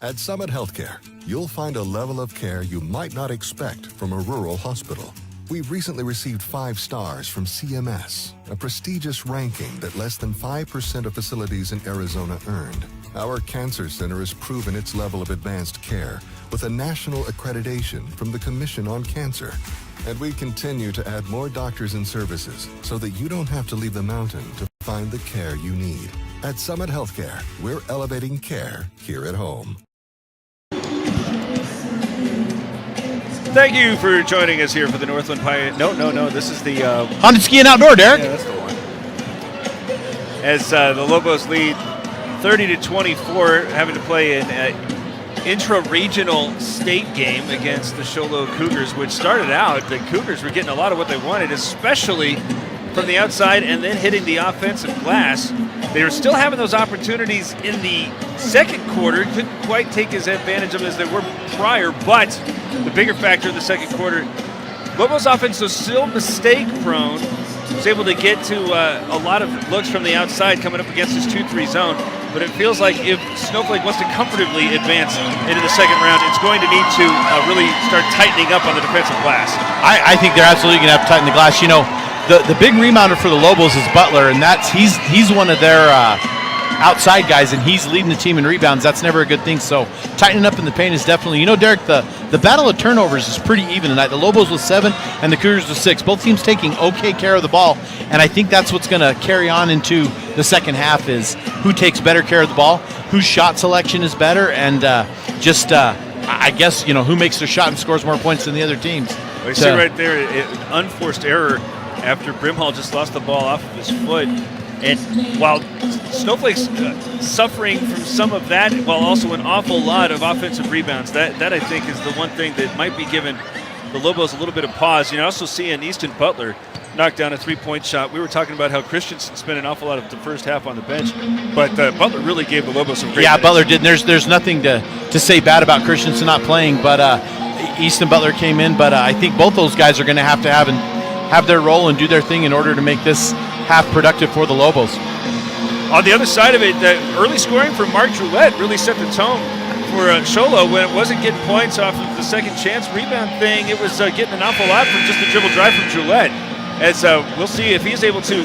At Summit Healthcare, you'll find a level of care you might not expect from a rural hospital. We've recently received 5 stars from CMS, a prestigious ranking that less than 5% of facilities in Arizona earned. Our cancer center has proven its level of advanced care with a national accreditation from the Commission on Cancer. And we continue to add more doctors and services so that you don't have to leave the mountain to find the care you need. At Summit Healthcare, we're elevating care here at home. Thank you for joining us here for the Northland Pioneer. No. This is the Honda Ski and Outdoor, Derek. Yeah, that's the one. As the Lobos lead 30-24, having to play an intra-regional state game against the Show Low Cougars, which started out, the Cougars were getting a lot of what they wanted, especially from the outside and then hitting the offensive glass. They were still having those opportunities in the second quarter. Couldn't quite take as advantage of them as they were prior, but the bigger factor in the second quarter, Lobos offense was still mistake-prone. Was able to get to a lot of looks from the outside coming up against this 2-3 zone, but it feels like if Snowflake wants to comfortably advance into the second round, it's going to need to really start tightening up on the defensive glass. I think they're absolutely going to have to tighten the glass. You know, the big rebounder for the Lobos is Butler, and he's one of their outside guys, and he's leading the team in rebounds. That's never a good thing. So tightening up in the paint is definitely, you know, Derek, the battle of turnovers is pretty even tonight. The Lobos with 7 and the Cougars with 6. Both teams taking okay care of the ball, and I think that's what's going to carry on into the second half is who takes better care of the ball, whose shot selection is better, and I guess, you know, who makes their shot and scores more points than the other teams. Well, you see right there, an unforced error after Brimhall just lost the ball off of his foot. And while Snowflake's suffering from some of that, while also an awful lot of offensive rebounds, that I think is the one thing that might be giving the Lobos a little bit of pause. You know, also seeing Easton Butler knock down a 3-point shot. We were talking about how Christensen spent an awful lot of the first half on the bench, but Butler really gave the Lobos some great minutes. Butler did. There's nothing to say bad about Christensen not playing, but Easton Butler came in. But I think both those guys are going to have their role and do their thing in order to make this half productive for the Lobos. On the other side of it, the early scoring from Mark Droulette really set the tone for Sholo when it wasn't getting points off of the second chance rebound thing. It was getting an awful lot from just the dribble drive from Droulette. As we'll see if he's able to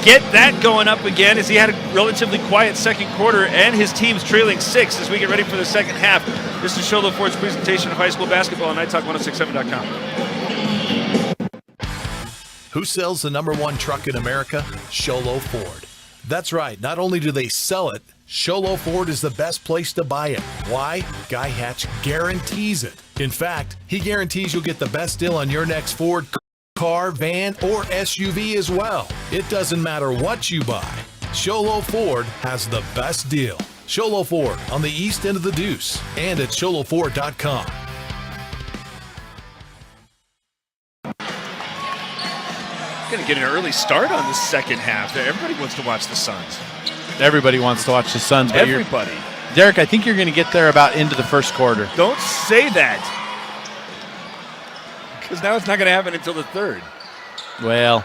get that going up again, as he had a relatively quiet second quarter and his team's trailing 6 as we get ready for the second half. This is Sholo Ford's presentation of high school basketball on NightTalk1067.com. Who sells the #1 truck in America? Sholo Ford. That's right. Not only do they sell it, Sholo Ford is the best place to buy it. Why? Guy Hatch guarantees it. In fact, he guarantees you'll get the best deal on your next Ford car, van, or SUV as well. It doesn't matter what you buy. Sholo Ford has the best deal. Sholo Ford on the east end of the Deuce and at sholoford.com. Going to get an early start on the second half. Everybody wants to watch the Suns. Everybody wants to watch the Suns. But everybody. Derek, I think you're going to get there about into the first quarter. Don't say that. Because now it's not going to happen until the third. Well,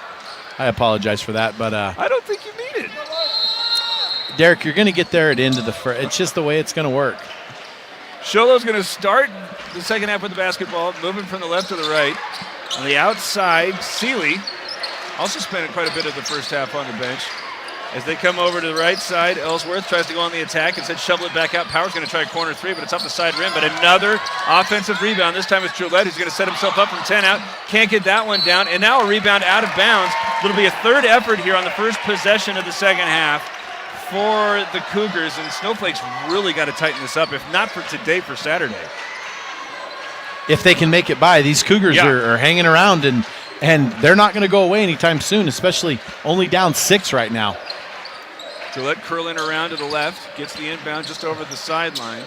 I apologize for that, but I don't think you mean it. Derek, you're going to get there at the end of the first. It's just the way it's going to work. Sholo's going to start the second half with the basketball, moving from the left to the right. On the outside, Seeley also spent quite a bit of the first half on the bench. As they come over to the right side, Ellsworth tries to go on the attack. Instead, shovel it back out. Power's going to try a corner 3, but it's off the side rim. But another offensive rebound. This time it's Droulette, who's going to set himself up from 10 out. Can't get that one down. And now a rebound out of bounds. It'll be a third effort here on the first possession of the second half for the Cougars. And Snowflake's really got to tighten this up, if not for today, for Saturday. If they can make it by, these Cougars are hanging around, and and they're not going to go away anytime soon, especially only down 6 right now. Gillette curling around to the left, gets the inbound just over the sideline.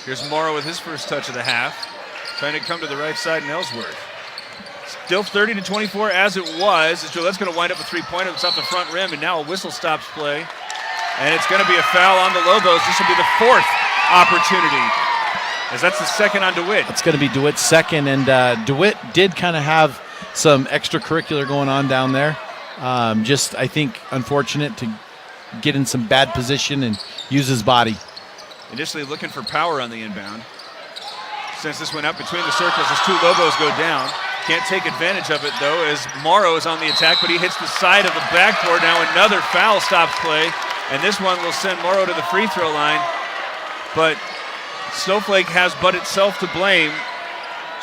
Here's Morrow with his first touch of the half, trying to come to the right side in Ellsworth. Still 30-24 as it was, as Gillette's going to wind up a 3-pointer that's off the front rim, and now a whistle stops play. And it's going to be a foul on the Lobos. This will be the 4th opportunity, as that's the second on DeWitt. It's going to be DeWitt's second, and DeWitt did kind of have some extracurricular going on down there. Just, I think, unfortunate to get in some bad position and use his body. Initially looking for power on the inbound. Since this went up between the circles as 2 Lobos go down. Can't take advantage of it, though, as Morrow is on the attack, but he hits the side of the backboard. Now another foul stops play, and this one will send Morrow to the free throw line. But Snowflake has but itself to blame.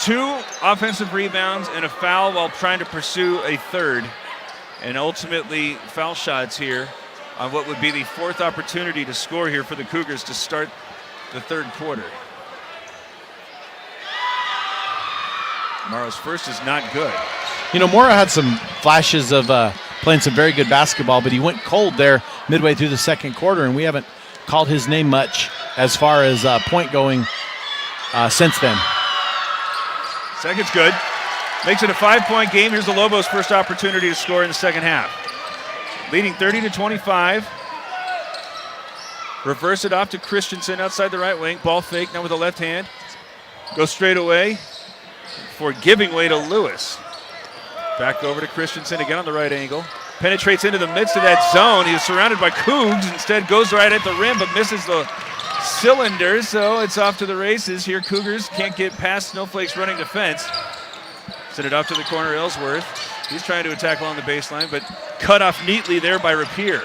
2 offensive rebounds and a foul while trying to pursue a third. And ultimately, foul shots here on what would be the 4th opportunity to score here for the Cougars to start the 3rd quarter. Morrow's first is not good. You know, Morrow had some flashes of playing some very good basketball, but he went cold there midway through the 2nd quarter, and we haven't called his name much as far as point going since then. Second's good. Makes it a 5-point game. Here's the Lobos' first opportunity to score in the second half. Leading 30-25. Reverse it off to Christensen outside the right wing. Ball fake now with the left hand. Goes straight away for giving way to Lewis. Back over to Christensen again on the right angle. Penetrates into the midst of that zone. He was surrounded by Cougs. Instead goes right at the rim but misses the cylinder. So it's off to the races here. Cougars can't get past Snowflake's running defense. Send it off to the corner, Ellsworth. He's trying to attack along the baseline, but cut off neatly there by Rapier.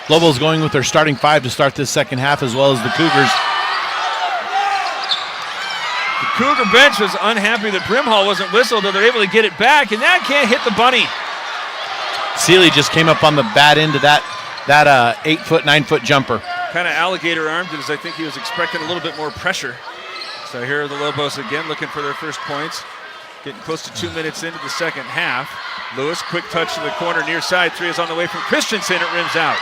Lobos going with their starting 5 to start this second half, as well as the Cougars. The Cougar bench was unhappy that Brimhall wasn't whistled, though they're able to get it back, and that can't hit the bunny. Seeley just came up on the bad end of that 8-foot, 9-foot jumper. Kind of alligator armed, as I think he was expecting a little bit more pressure. So here are the Lobos again looking for their first points. Getting close to 2 minutes into the second half. Lewis, quick touch to the corner near side. 3 is on the way from Christensen. It rims out.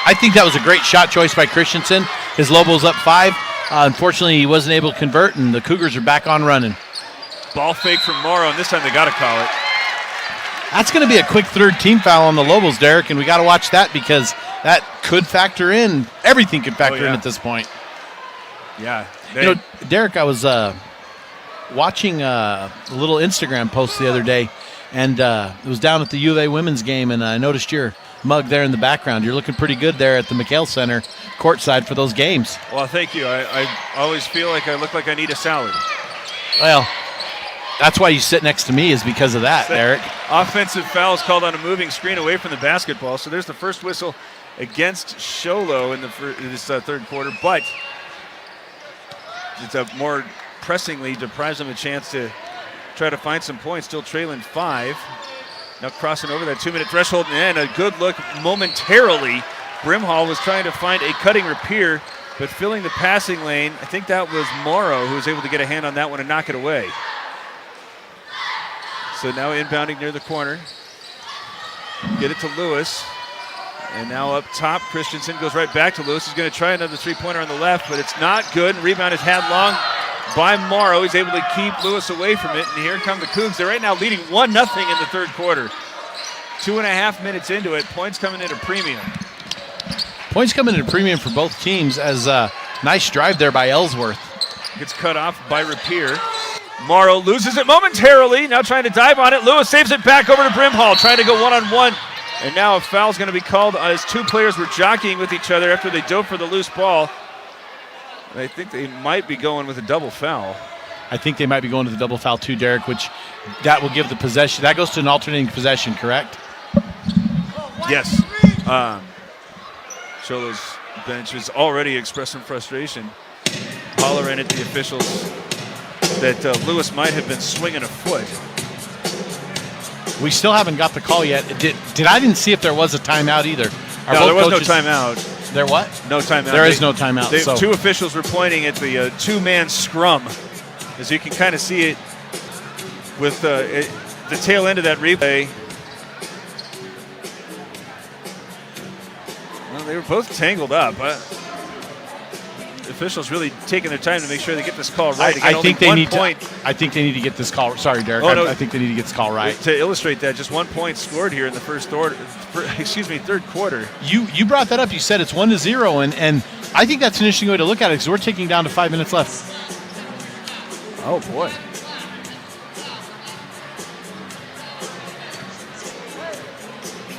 I think that was a great shot choice by Christensen. His Lobos up 5. Unfortunately, he wasn't able to convert, and the Cougars are back on running. Ball fake from Morrow, and this time they got to call it. That's going to be a quick 3rd team foul on the Lobos, Derek, and we got to watch that because that could factor in. Everything could factor in at this point. Yeah. You know, Derek, I was watching a little Instagram post the other day, and it was down at the U of A women's game, and I noticed your mug there in the background. You're looking pretty good there at the McHale Center courtside for those games. Well, thank you. I always feel like I look like I need a salad. Well, that's why you sit next to me, is because of that, Derek. Offensive foul is called on a moving screen away from the basketball, so there's the first whistle against Sholo in this 3rd quarter, but it's a more pressingly deprives them a chance to try to find some points, still trailing 5. Now crossing over that 2-minute threshold, and a good look momentarily. Brimhall was trying to find a cutting Rapier, but filling the passing lane, I think that was Morrow who was able to get a hand on that one and knock it away. So now inbounding near the corner. Get it to Lewis. And now up top, Christensen goes right back to Lewis. He's going to try another 3-pointer on the left, but it's not good. Rebound is had long by Morrow. He's able to keep Lewis away from it. And here come the Cougs. They're right now leading 1-0 in the 3rd quarter. 2.5 minutes into it. Points coming in at a premium. Points coming in at a premium for both teams, as a nice drive there by Ellsworth. Gets cut off by Rapier. Morrow loses it momentarily. Now trying to dive on it. Lewis saves it back over to Brimhall. Trying to go one-on-one. And now a foul is going to be called as 2 players were jockeying with each other after they dove for the loose ball. And I think they might be going with a double foul. I think they might be going to the double foul too, Derek, which that will give the possession. That goes to an alternating possession, correct? Yes. Cholo's bench is already expressing frustration, hollering at the officials that Lewis might have been swinging a foot. We still haven't got the call yet. I didn't see if there was a timeout either. No, there was no timeout. There what? No timeout. There is no timeout. So 2 officials were pointing at the 2-man scrum. As you can kind of see it, with the tail end of that replay. Well, they were both tangled up. The officials really taking their time to make sure they get this call right. I think they need to get this call. Sorry, Derek. I think they need to get this call right. To illustrate that, just 1 point scored here in the third quarter. You brought that up. You said it's 1-0, and I think that's an interesting way to look at it because we're ticking down to 5 minutes left. Oh boy.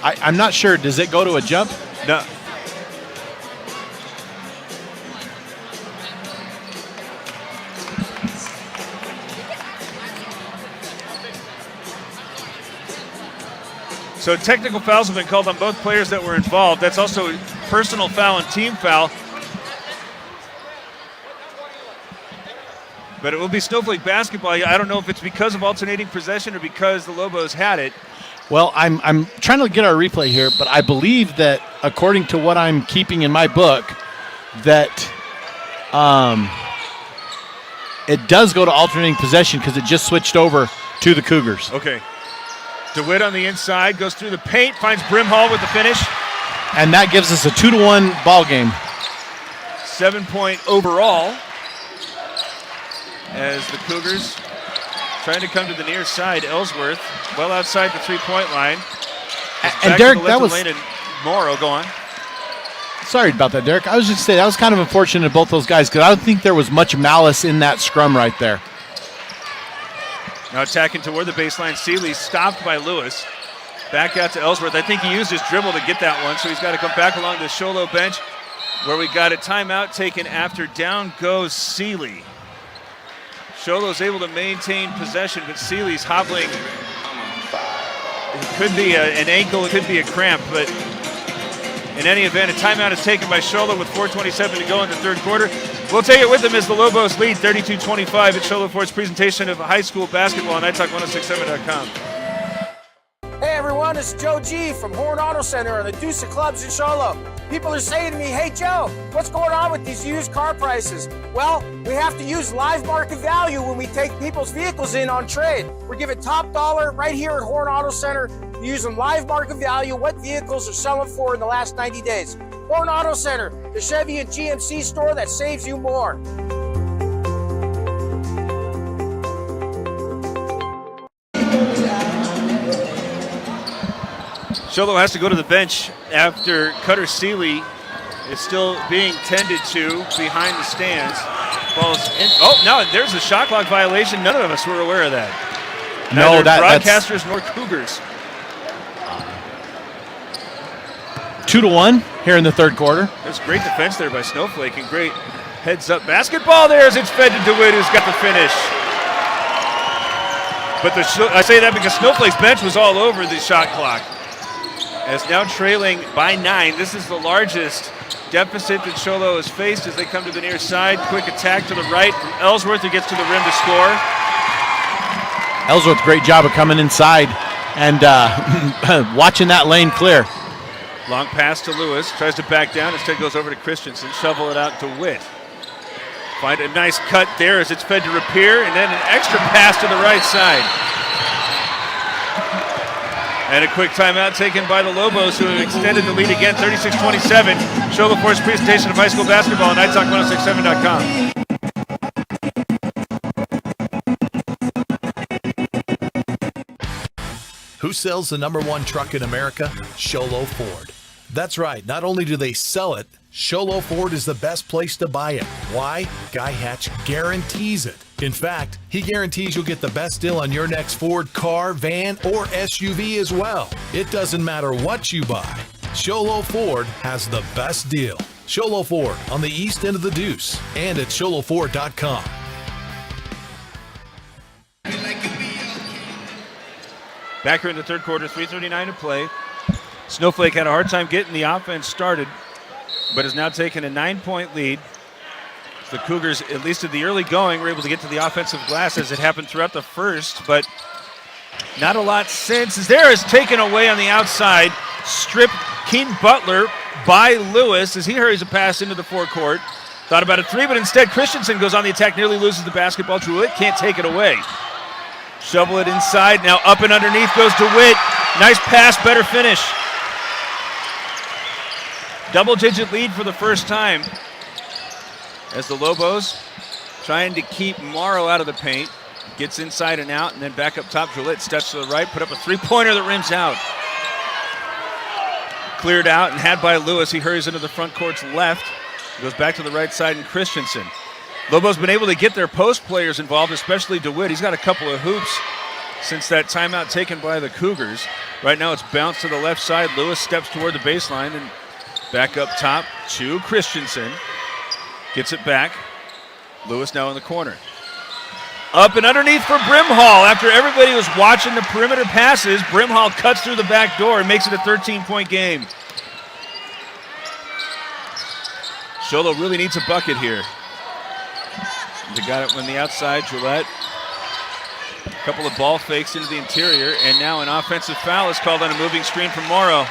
I'm not sure. Does it go to a jump? No. So technical fouls have been called on both players that were involved. That's also a personal foul and team foul. But it will be Snowflake basketball. I don't know if it's because of alternating possession or because the Lobos had it. Well, I'm trying to get our replay here, but I believe that according to what I'm keeping in my book, that it does go to alternating possession because it just switched over to the Cougars. Okay. DeWitt on the inside, goes through the paint, finds Brimhall with the finish. And that gives us a 2-1 ball game. 7-point overall as the Cougars trying to come to the near side. Ellsworth well outside the three-point line. And Derek, that was... Lane and Morrow, go on. Sorry about that, Derek. I was just saying that was kind of unfortunate, both those guys, because I don't think there was much malice in that scrum right there. Now attacking toward the baseline. Seeley stopped by Lewis. Back out to Ellsworth. I think he used his dribble to get that one, so he's got to come back along the Sholo bench where we got a timeout taken after down goes Seeley. Sholo's able to maintain possession, but Seeley's hobbling. It could be an ankle, it could be a cramp, but in any event, a timeout is taken by Sholo with 4:27 to go in the third quarter. We'll take it with them as the Lobos lead 32-25 at Sholo Ford's presentation of high school basketball on iTalk1067.com. Hey everyone, it's Joe G from Horn Auto Center and the Deuce of Clubs in Sholo. People are saying to me, hey Joe, what's going on with these used car prices? Well, we have to use live market value when we take people's vehicles in on trade. We're giving top dollar right here at Horn Auto Center, using live market value, what vehicles are selling for in the last 90 days. Horn Auto Center, the Chevy and GMC store that saves you more. Sholo has to go to the bench after Cutter Seeley is still being tended to behind the stands. Ball's in. Oh, no, there's a shot clock violation. None of us were aware of that. No, neither broadcasters nor Cougars. 2-1 here in the third quarter. There's great defense there by Snowflake and great heads-up basketball there as it's fed to DeWitt, who's got the finish. But I say that because Snowflake's bench was all over the shot clock. As now trailing by 9. This is the largest deficit that Sholo has faced as they come to the near side. Quick attack to the right from Ellsworth, who gets to the rim to score. Ellsworth, great job of coming inside and watching that lane clear. Long pass to Lewis, tries to back down, instead goes over to Christensen, shovel it out to Witt. Find a nice cut there as it's fed to Rapier, and then an extra pass to the right side. And a quick timeout taken by the Lobos, who have extended the lead again, 36-27. Sholo Ford's presentation of high school basketball on iTalk1067.com. Who sells the #1 truck in America? Sholo Ford. That's right. Not only do they sell it, Sholo Ford is the best place to buy it. Why? Guy Hatch guarantees it. In fact, he guarantees you'll get the best deal on your next Ford car, van, or SUV as well. It doesn't matter what you buy. Sholo Ford has the best deal. Sholo Ford on the east end of the Deuce and at sholoford.com. Back here in the third quarter, 3:39 to play. Snowflake had a hard time getting the offense started, but has now taken a 9-point lead. The Cougars, at least in the early going, were able to get to the offensive glass as it happened throughout the first, but not a lot since. As there is taken away on the outside, stripped Keaton Butler by Lewis as he hurries a pass into the forecourt. Thought about a three, but instead Christensen goes on the attack, nearly loses the basketball. Druitt can't take it away. Shovel it inside. Now up and underneath goes DeWitt. Nice pass, better finish. Double-digit lead for the first time as the Lobos trying to keep Morrow out of the paint. Gets inside and out, and then back up top. DeWitt steps to the right, put up a three-pointer that rims out. Cleared out and had by Lewis. He hurries into the front court's left. Goes back to the right side, and Christensen. Lobos been able to get their post players involved, especially DeWitt. He's got a couple of hoops since that timeout taken by the Cougars. Right now it's bounced to the left side. Lewis steps toward the baseline and back up top to Christensen. Gets it back. Lewis now in the corner. Up and underneath for Brimhall. After everybody was watching the perimeter passes, Brimhall cuts through the back door and makes it a 13-point game. Sholo really needs a bucket here. They got it on the outside, Gillette. A couple of ball fakes into the interior, and now an offensive foul is called on a moving screen from Morrow.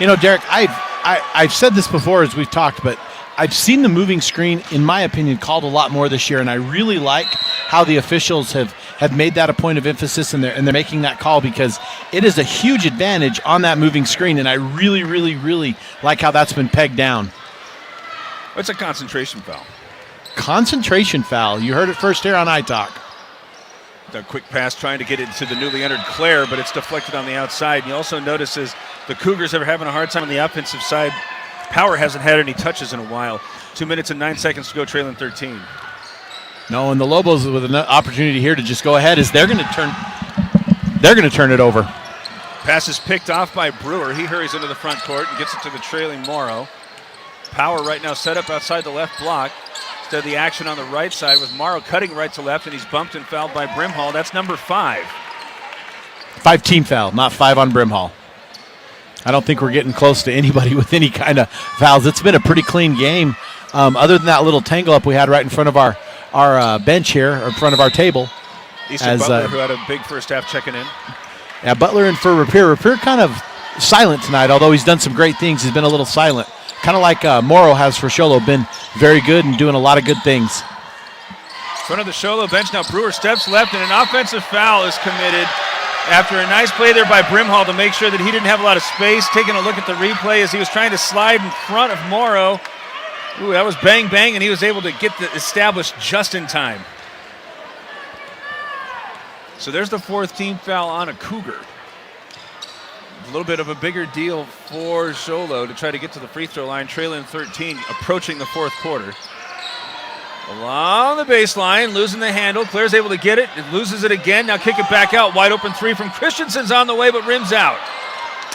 You know, Derek, I've said this before as we've talked, but I've seen the moving screen, in my opinion, called a lot more this year, and I really like how the officials have made that a point of emphasis, and they're making that call because it is a huge advantage on that moving screen, and I really, really, really like how that's been pegged down. It's a concentration foul. Concentration foul. You heard it first here on iTalk. A quick pass trying to get it to the newly entered Claire, but it's deflected on the outside. And you also notice as the Cougars are having a hard time on the offensive side, Power hasn't had any touches in a while. 2 minutes and 9 seconds to go, trailing 13. No, and the Lobos with an opportunity here to just go ahead is they're going to turn it over. Pass is picked off by Brewer. He hurries into the front court and gets it to the trailing Morrow. Power right now set up outside the left block. Instead of the action on the right side with Morrow cutting right to left, and he's bumped and fouled by Brimhall. That's number 5. 5-team foul, not 5 on Brimhall. I don't think we're getting close to anybody with any kind of fouls. It's been a pretty clean game. Other than that little tangle up we had right in front of our bench here, or in front of our table. Easton Butler, who had a big first half, checking in. Yeah, Butler in for Rapier. Rapier kind of silent tonight, although he's done some great things. He's been a little silent. Kind of like Morrow has for Sholo, been very good and doing a lot of good things. Front of the Sholo bench now, Brewer steps left, and an offensive foul is committed after a nice play there by Brimhall to make sure that he didn't have a lot of space. Taking a look at the replay as he was trying to slide in front of Morrow. Ooh, that was bang, bang, and he was able to get the established just in time. So there's the 4th team foul on a Cougar. A little bit of a bigger deal for Sholo to try to get to the free throw line, trailing 13, approaching the 4th quarter. Along the baseline, losing the handle. Claire's able to get it. It loses it again. Now kick it back out. Wide open 3 from Christensen's on the way, but rims out.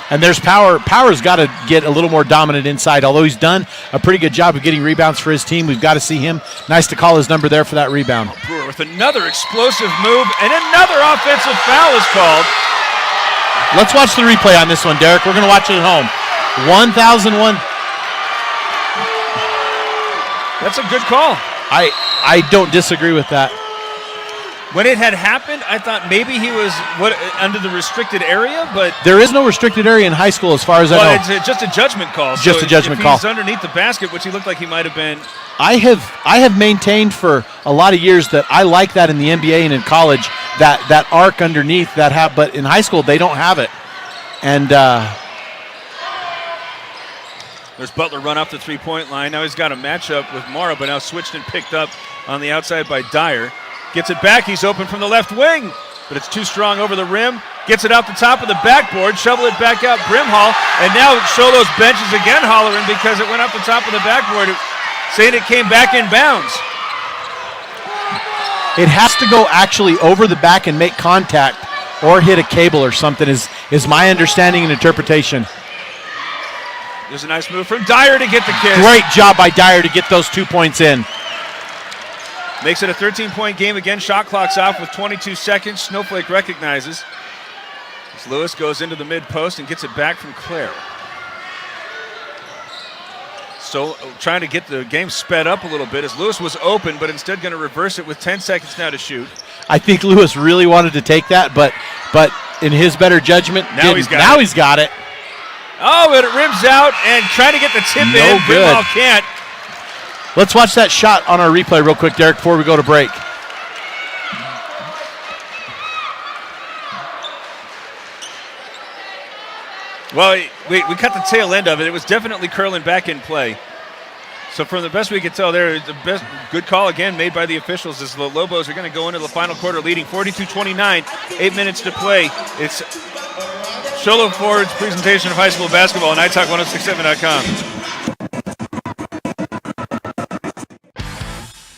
And there's Power. Power's got to get a little more dominant inside. Although he's done a pretty good job of getting rebounds for his team, we've got to see him. Nice to call his number there for that rebound. Brewer with another explosive move, and another offensive foul is called. Let's watch the replay on this one, Derek. We're going to watch it at home. 1001. That's a good call. I don't disagree with that. When it had happened, I thought maybe he was under the restricted area, but there is no restricted area in high school as far as I know. It's just a judgment call. Just a judgment call. If he's underneath the basket, which he looked like he might have been. I have maintained for a lot of years that I like that in the NBA and in college, that arc underneath that but in high school they don't have it. And there's Butler run off the three-point line. Now he's got a matchup with Morrow, but now switched and picked up on the outside by Dyer. Gets it back. He's open from the left wing, but it's too strong over the rim. Gets it out the top of the backboard. Shovel it back out Brimhall. And now Sholo's bench is again hollering because it went off the top of the backboard, saying it came back in bounds. It has to go actually over the back and make contact or hit a cable or something is my understanding and interpretation. There's a nice move from Dyer to get the kiss. Great job by Dyer to get those 2 points in. Makes it a 13-point game again. Shot clock's off with 22 seconds. Snowflake recognizes. As Lewis goes into the mid-post and gets it back from Claire. So trying to get the game sped up a little bit as Lewis was open, but instead going to reverse it with 10 seconds now to shoot. I think Lewis really wanted to take that, but in his better judgment, now he's got it. Oh, but it rims out and trying to get the tip in. Brimhall can't. Let's watch that shot on our replay real quick, Derek, before we go to break. Well, we cut the tail end of it. It was definitely curling back in play. So from the best we could tell there, the best good call again made by the officials is the Lobos are going to go into the final quarter leading 42-29, 8 minutes to play. It's Sholo Ford's presentation of high school basketball on iTalk1067.com.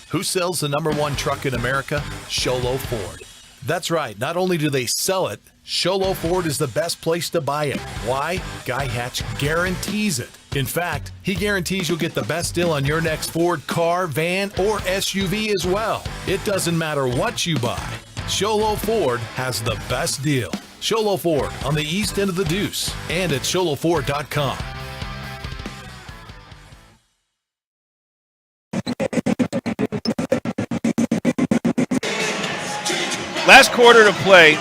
Who sells the #1 truck in America? Sholo Ford. That's right. Not only do they sell it, Sholo Ford is the best place to buy it. Why? Guy Hatch guarantees it. In fact, he guarantees you'll get the best deal on your next Ford car, van, or SUV as well. It doesn't matter what you buy. Sholo Ford has the best deal. Sholo Ford on the east end of the Deuce and at sholoford.com. Last quarter to play.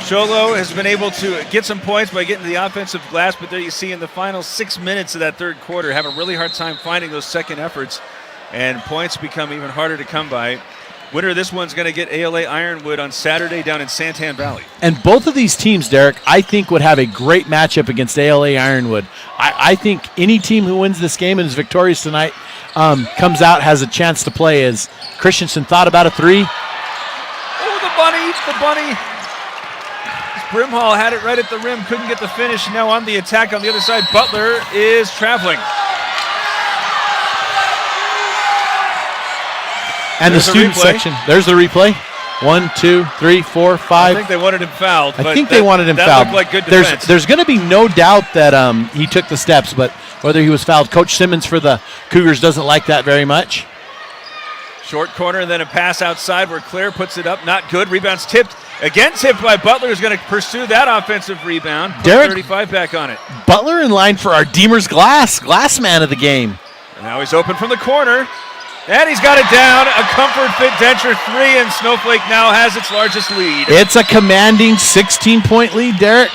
Sholo has been able to get some points by getting to the offensive glass, but there you see in the final 6 minutes of that third quarter, have a really hard time finding those second efforts, and points become even harder to come by. Winner of this one's going to get ALA Ironwood on Saturday down in Santan Valley. And both of these teams, Derek, I think would have a great matchup against ALA Ironwood. I think any team who wins this game and is victorious tonight comes out, has a chance to play. As Christensen thought about a three. Oh, the bunny. Brimhall had it right at the rim, couldn't get the finish. Now on the attack on the other side, Butler is traveling. And the student section, there's the replay. 1, 2, 3, 4, 5. I think they wanted him fouled. I think they wanted him fouled. Looked like good defense. There's going to be no doubt that he took the steps, but whether he was fouled, Coach Simmons for the Cougars doesn't like that very much. Short corner, and then a pass outside where Claire puts it up. Not good. Rebound's tipped. Again tipped by Butler, who's going to pursue that offensive rebound. Put Derek, 35 back on it. Butler in line for our Deemer's glass man of the game. And now he's open from the corner. And he's got it down. A Comfort Fit Denture 3, and Snowflake now has its largest lead. It's a commanding 16-point lead, Derek.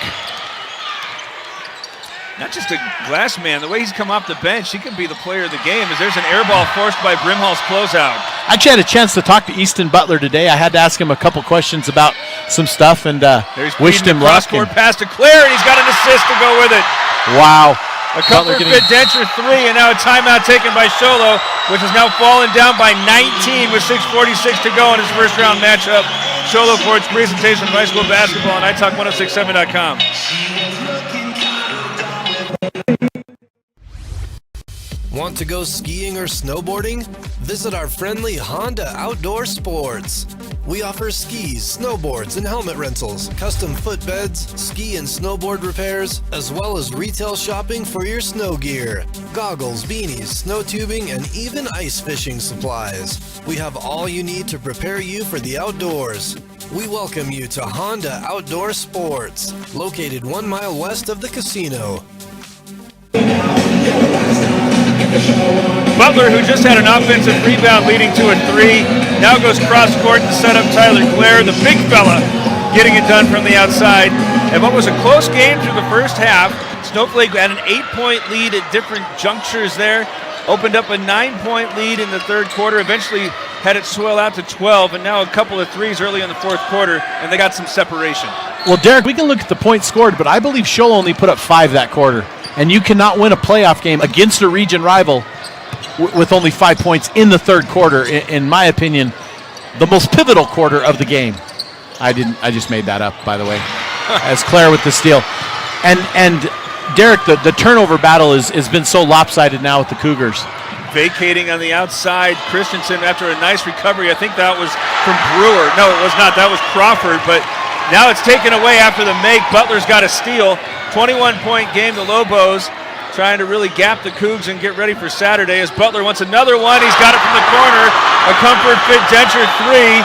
Not just a glass man, the way he's come off the bench, he could be the player of the game, as there's an air ball forced by Brimhall's closeout. I actually had a chance to talk to Easton Butler today. I had to ask him a couple questions about some stuff and wished him luck. Cross-court pass to Claire, and he's got an assist to go with it. Wow. A Comfort Fit Denture 3, and now a timeout taken by Sholo, which has now fallen down by 19 with 6:46 to go in his first-round matchup. Sholo Ford's presentation of high school basketball on iTalk1067.com. Want to go skiing or snowboarding? Visit our friendly Honda Outdoor Sports. We offer skis, snowboards, and helmet rentals, custom footbeds, ski and snowboard repairs, as well as retail shopping for your snow gear, goggles, beanies, snow tubing, and even ice fishing supplies. We have all you need to prepare you for the outdoors. We welcome you to Honda Outdoor Sports, located 1 mile west of the casino. Butler, who just had an offensive rebound leading to a 3, now goes cross-court to set up Tyler Clare, the big fella, getting it done from the outside. And what was a close game through the first half, Snowflake had an 8-point lead at different junctures there, opened up a 9-point lead in the third quarter, eventually had it swell out to 12, and now a couple of threes early in the fourth quarter, and they got some separation. Well, Derek, we can look at the points scored, but I believe Sholo only put up 5 that quarter. And you cannot win a playoff game against a region rival with only 5 points in the third quarter. In my opinion, the most pivotal quarter of the game. I just made that up, by the way, as Claire with the steal. And Derek, the turnover battle has been so lopsided now with the Cougars. Vacating on the outside, Christensen after a nice recovery. I think that was from Brewer. No, it was not. That was Crawford, but now it's taken away after the make. Butler's got a steal. 21-point game, the Lobos trying to really gap the Cougs and get ready for Saturday as Butler wants another one. He's got it from the corner. A Comfort Fit Denture 3.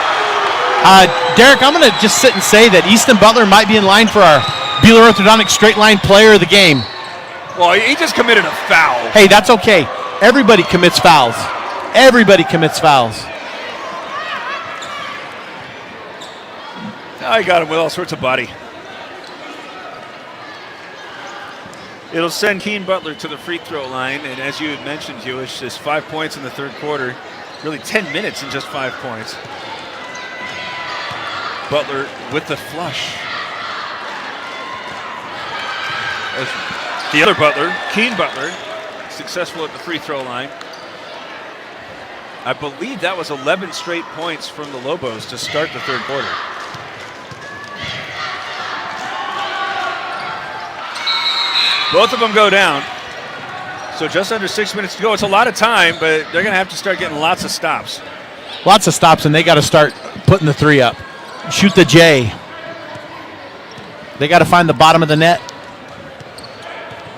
Derek, I'm going to just sit and say that Easton Butler might be in line for our Beeler Orthodontic Straight Line Player of the Game. Well, he just committed a foul. Hey, that's okay. Everybody commits fouls. Everybody commits fouls. I got him with all sorts of body. It'll send Keen Butler to the free throw line, and as you had mentioned, Hewish, just 5 points in the third quarter. Really 10 minutes and just 5 points. Butler with the flush. as the other Butler, Keen Butler, successful at the free throw line. I believe that was 11 straight points from the Lobos to start the third quarter. Both of them go down. So just under 6 minutes to go. It's a lot of time, but they're going to have to start getting lots of stops. Lots of stops, and they got to start putting the three up. Shoot the J. They got to find the bottom of the net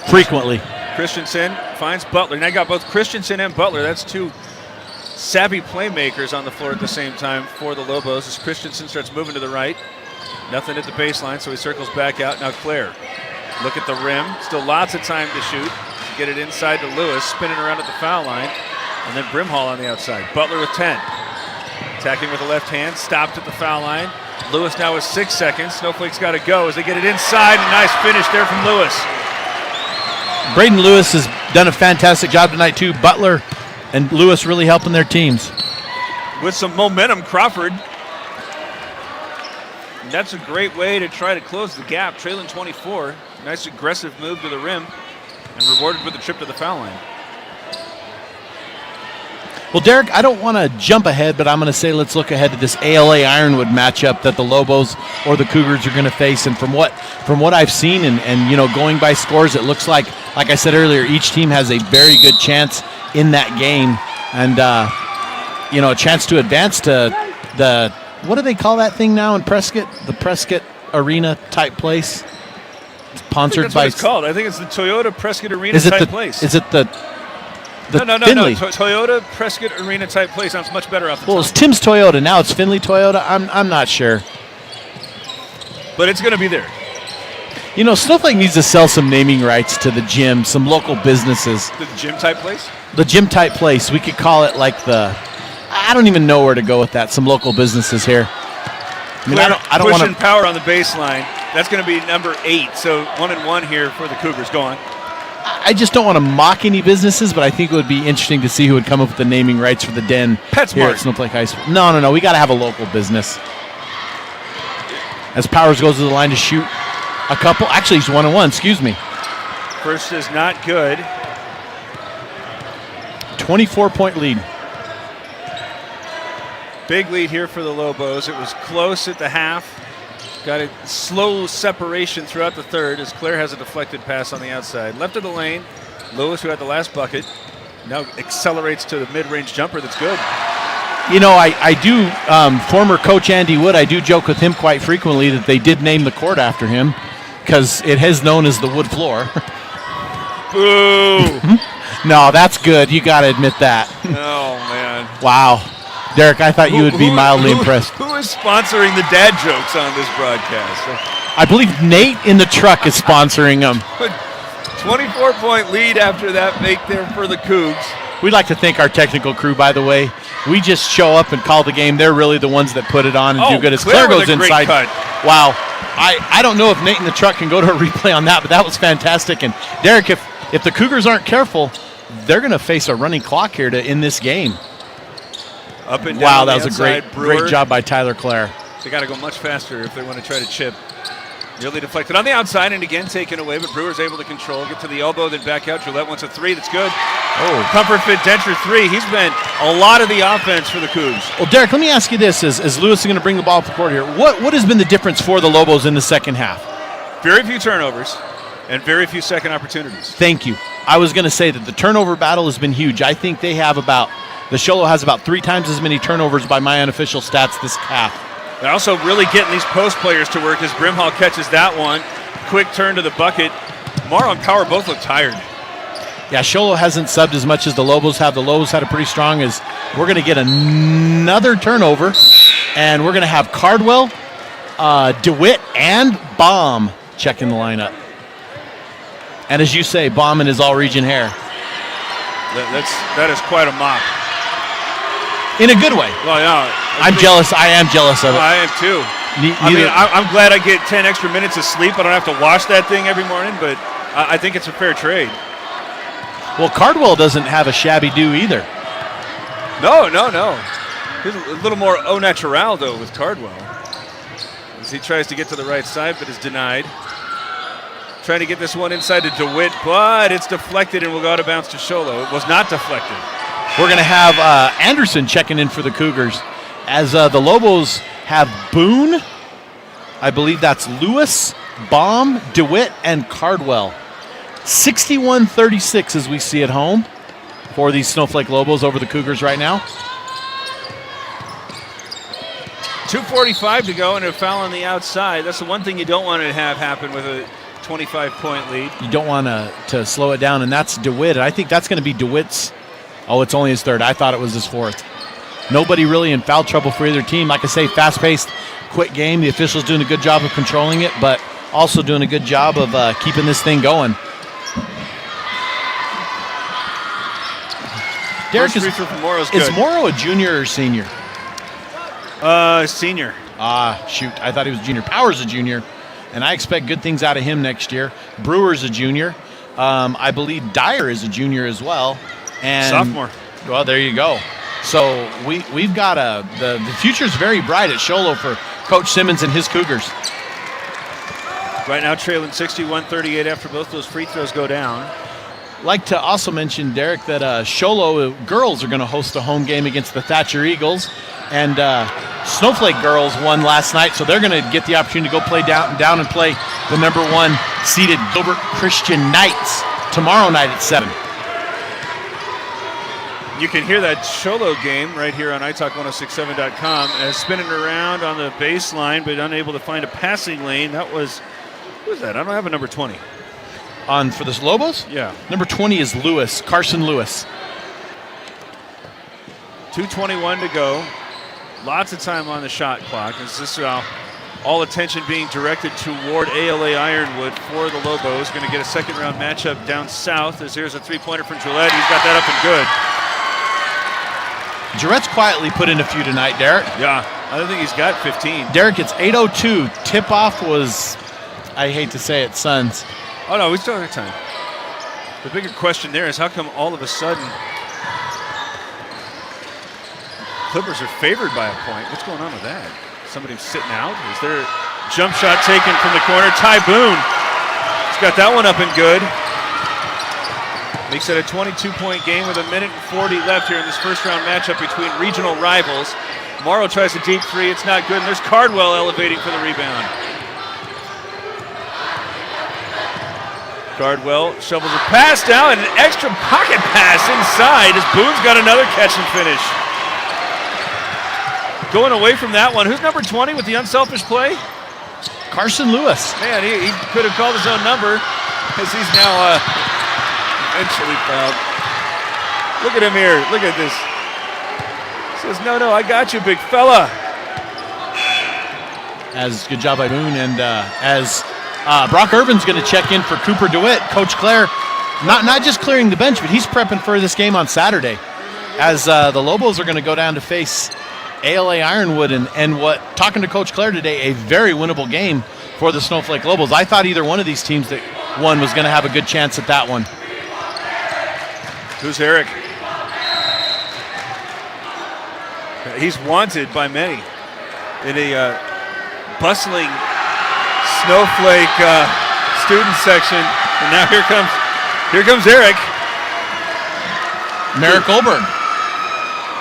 frequently. Christensen finds Butler. Now you got both Christensen and Butler. That's two savvy playmakers on the floor at the same time for the Lobos as Christensen starts moving to the right. Nothing at the baseline, so he circles back out. Now Claire. Look at the rim. Still lots of time to shoot. Get it inside to Lewis, spinning around at the foul line. And then Brimhall on the outside. Butler with 10. Attacking with the left hand. Stopped at the foul line. Lewis now with 6 seconds. Snowflake's got to go as they get it inside. A nice finish there from Lewis. Braden Lewis has done a fantastic job tonight, too. Butler and Lewis really helping their teams. With some momentum, Crawford. And that's a great way to try to close the gap. Trailing 24. Nice aggressive move to the rim. And rewarded with a trip to the foul line. Well, Derek, I don't want to jump ahead, but I'm going to say let's look ahead to this ALA Ironwood matchup that the Lobos or the Cougars are going to face. And from what I've seen and you know, going by scores, it looks like I said earlier, each team has a very good chance in that game. And, you know, a chance to advance to the, what do they call that thing now in Prescott? The Prescott Arena type place? Sponsored that's by. What it's called. I think it's the Toyota Prescott Arena type place. Is it the No. Finley? Toyota Prescott Arena type place sounds much better off the Well, top. it's Tim's Toyota. Now it's Finley Toyota. I'm not sure. But it's going to be there. You know, Snowflake needs to sell some naming rights to the gym, some local businesses. The gym type place? The gym type place. We could call it like I don't even know where to go with that. Some local businesses here. I mean, I don't want pushing power on the baseline. That's going to be number 8. So 1-1 here for the Cougars. Go on. I just don't want to mock any businesses, but I think it would be interesting to see who would come up with the naming rights for the den here at Snowflake High School. No. We got to have a local business. As Powers goes to the line to shoot a couple. Actually, he's 1-1. Excuse me. First is not good. 24-point lead. Big lead here for the Lobos. It was close at the half. Got a slow separation throughout the third as Claire has a deflected pass on the outside. Left of the lane, Lewis, who had the last bucket, now accelerates to the mid-range jumper that's good. You know, I do, former coach Andy Wood, I do joke with him quite frequently that they did name the court after him because it is known as the wood floor. Boo! No, that's good. You got to admit that. Oh, man. Wow. Derek, I thought you would be mildly impressed. Who is sponsoring the dad jokes on this broadcast? I believe Nate in the truck is sponsoring them. 24-point lead after that make there for the Cougs. We'd like to thank our technical crew, by the way. We just show up and call the game. They're really the ones that put it on and do good. As Claire goes inside. Wow. I don't know if Nate in the truck can go to a replay on that, but that was fantastic. And Derek, if the Cougars aren't careful, they're going to face a running clock here to end this game. Up and down. Wow, that was a great job by Tyler Clare. They got to go much faster if they want to try to chip. Nearly deflected on the outside and again taken away, but Brewer's able to control, get to the elbow, then back out. Gillette wants a 3. That's good. Oh, Comfort Fit Denture 3. He's been a lot of the offense for the Cougs. Well, Derek, let me ask you this: as Lewis is going to bring the ball up the court here, what has been the difference for the Lobos in the second half? Very few turnovers and very few second opportunities. Thank you. I was going to say that the turnover battle has been huge. I think they have the Sholo has about 3 times as many turnovers by my unofficial stats this half. They're also really getting these post players to work as Brimhall catches that one. Quick turn to the bucket. Morrow and Power both look tired. Yeah, Sholo hasn't subbed as much as the Lobos have. The Lobos had a pretty strong as we're going to get another turnover, and we're going to have Cardwell, DeWitt, and Baum checking the lineup. And as you say, Baum in his all-region hair. That is quite a mop. In a good way. Well, yeah. I'm jealous. I am jealous of it. I am too. I'm glad I get 10 extra minutes of sleep. I don't have to wash that thing every morning, but I think it's a fair trade. Well, Cardwell doesn't have a shabby do either. No. He's a little more au natural, though, with Cardwell. As he tries to get to the right side, but is denied. Trying to get this one inside to DeWitt, but it's deflected and will go out of bounds to Sholo. It was not deflected. We're going to have Anderson checking in for the Cougars as the Lobos have Boone. I believe that's Lewis, Baum, DeWitt, and Cardwell. 61-36 as we see at home for these Snowflake Lobos over the Cougars right now. 2:45 to go and a foul on the outside. That's the one thing you don't want to have happen with a 25-point lead. You don't want to slow it down, and that's DeWitt. I think that's going to be DeWitt's. Oh, it's only his third. I thought it was his fourth. Nobody really in foul trouble for either team. Like I say, fast-paced, quick game. The officials doing a good job of controlling it, but also doing a good job of keeping this thing going. Derek, First free throw from Morrow's good. Is Morrow a junior or senior? Senior. Shoot. I thought he was a junior. Power's a junior, and I expect good things out of him next year. Brewer's a junior. I believe Dyer is a junior as well. And sophomore. Well, there you go. So we've got the future's very bright at Sholo for Coach Simmons and his Cougars. Right now trailing 61-38 after both those free throws go down. Like to also mention, Derek, that Sholo girls are going to host a home game against the Thatcher Eagles. And Snowflake girls won last night, so they're going to get the opportunity to go play down and play the number 1 seeded Gilbert Christian Knights tomorrow night at 7. You can hear that Sholo game right here on italk1067.com as spinning around on the baseline, but unable to find a passing lane. That was, who was that? I don't have a number 20. For the Lobos? Yeah. Number 20 is Lewis, Carson Lewis. 2:21 to go. Lots of time on the shot clock. Is this all attention being directed toward ALA Ironwood for the Lobos? Going to get a second-round matchup down south as here's a three-pointer from Gillette. He's got that up and good. Gillette's quietly put in a few tonight, Derek. Yeah, I don't think he's got 15. Derek, it's 8:02. Tip-off was, I hate to say it, Suns. Oh, no, we still have time. The bigger question there is how come all of a sudden Clippers are favored by a point? What's going on with that? Somebody sitting out? Is there a jump shot taken from the corner? Ty Boone. He's got that one up and good. Makes it a 22-point game with 1:40 left here in this first-round matchup between regional rivals. Morrow tries a deep three. It's not good. And there's Cardwell elevating for the rebound. Cardwell shovels a pass down and an extra pocket pass inside as Boone's got another catch and finish. Going away from that one. Who's number 20 with the unselfish play? Carson Lewis. Man, he could have called his own number as he's now eventually fouled. Look at him here. Look at this. Says, no, I got you, big fella. As good job by Boone, and as Brock Irvin's going to check in for Cooper DeWitt. Coach Claire, not just clearing the bench, but he's prepping for this game on Saturday, as the Lobos are going to go down to face ALA Ironwood, and what, talking to Coach Claire today, a very winnable game for the Snowflake Lobos. I thought either one of these teams that won was going to have a good chance at that one. Who's Eric? He's wanted by many in a bustling Snowflake student section, and now here comes Eric. Merrick Olberg.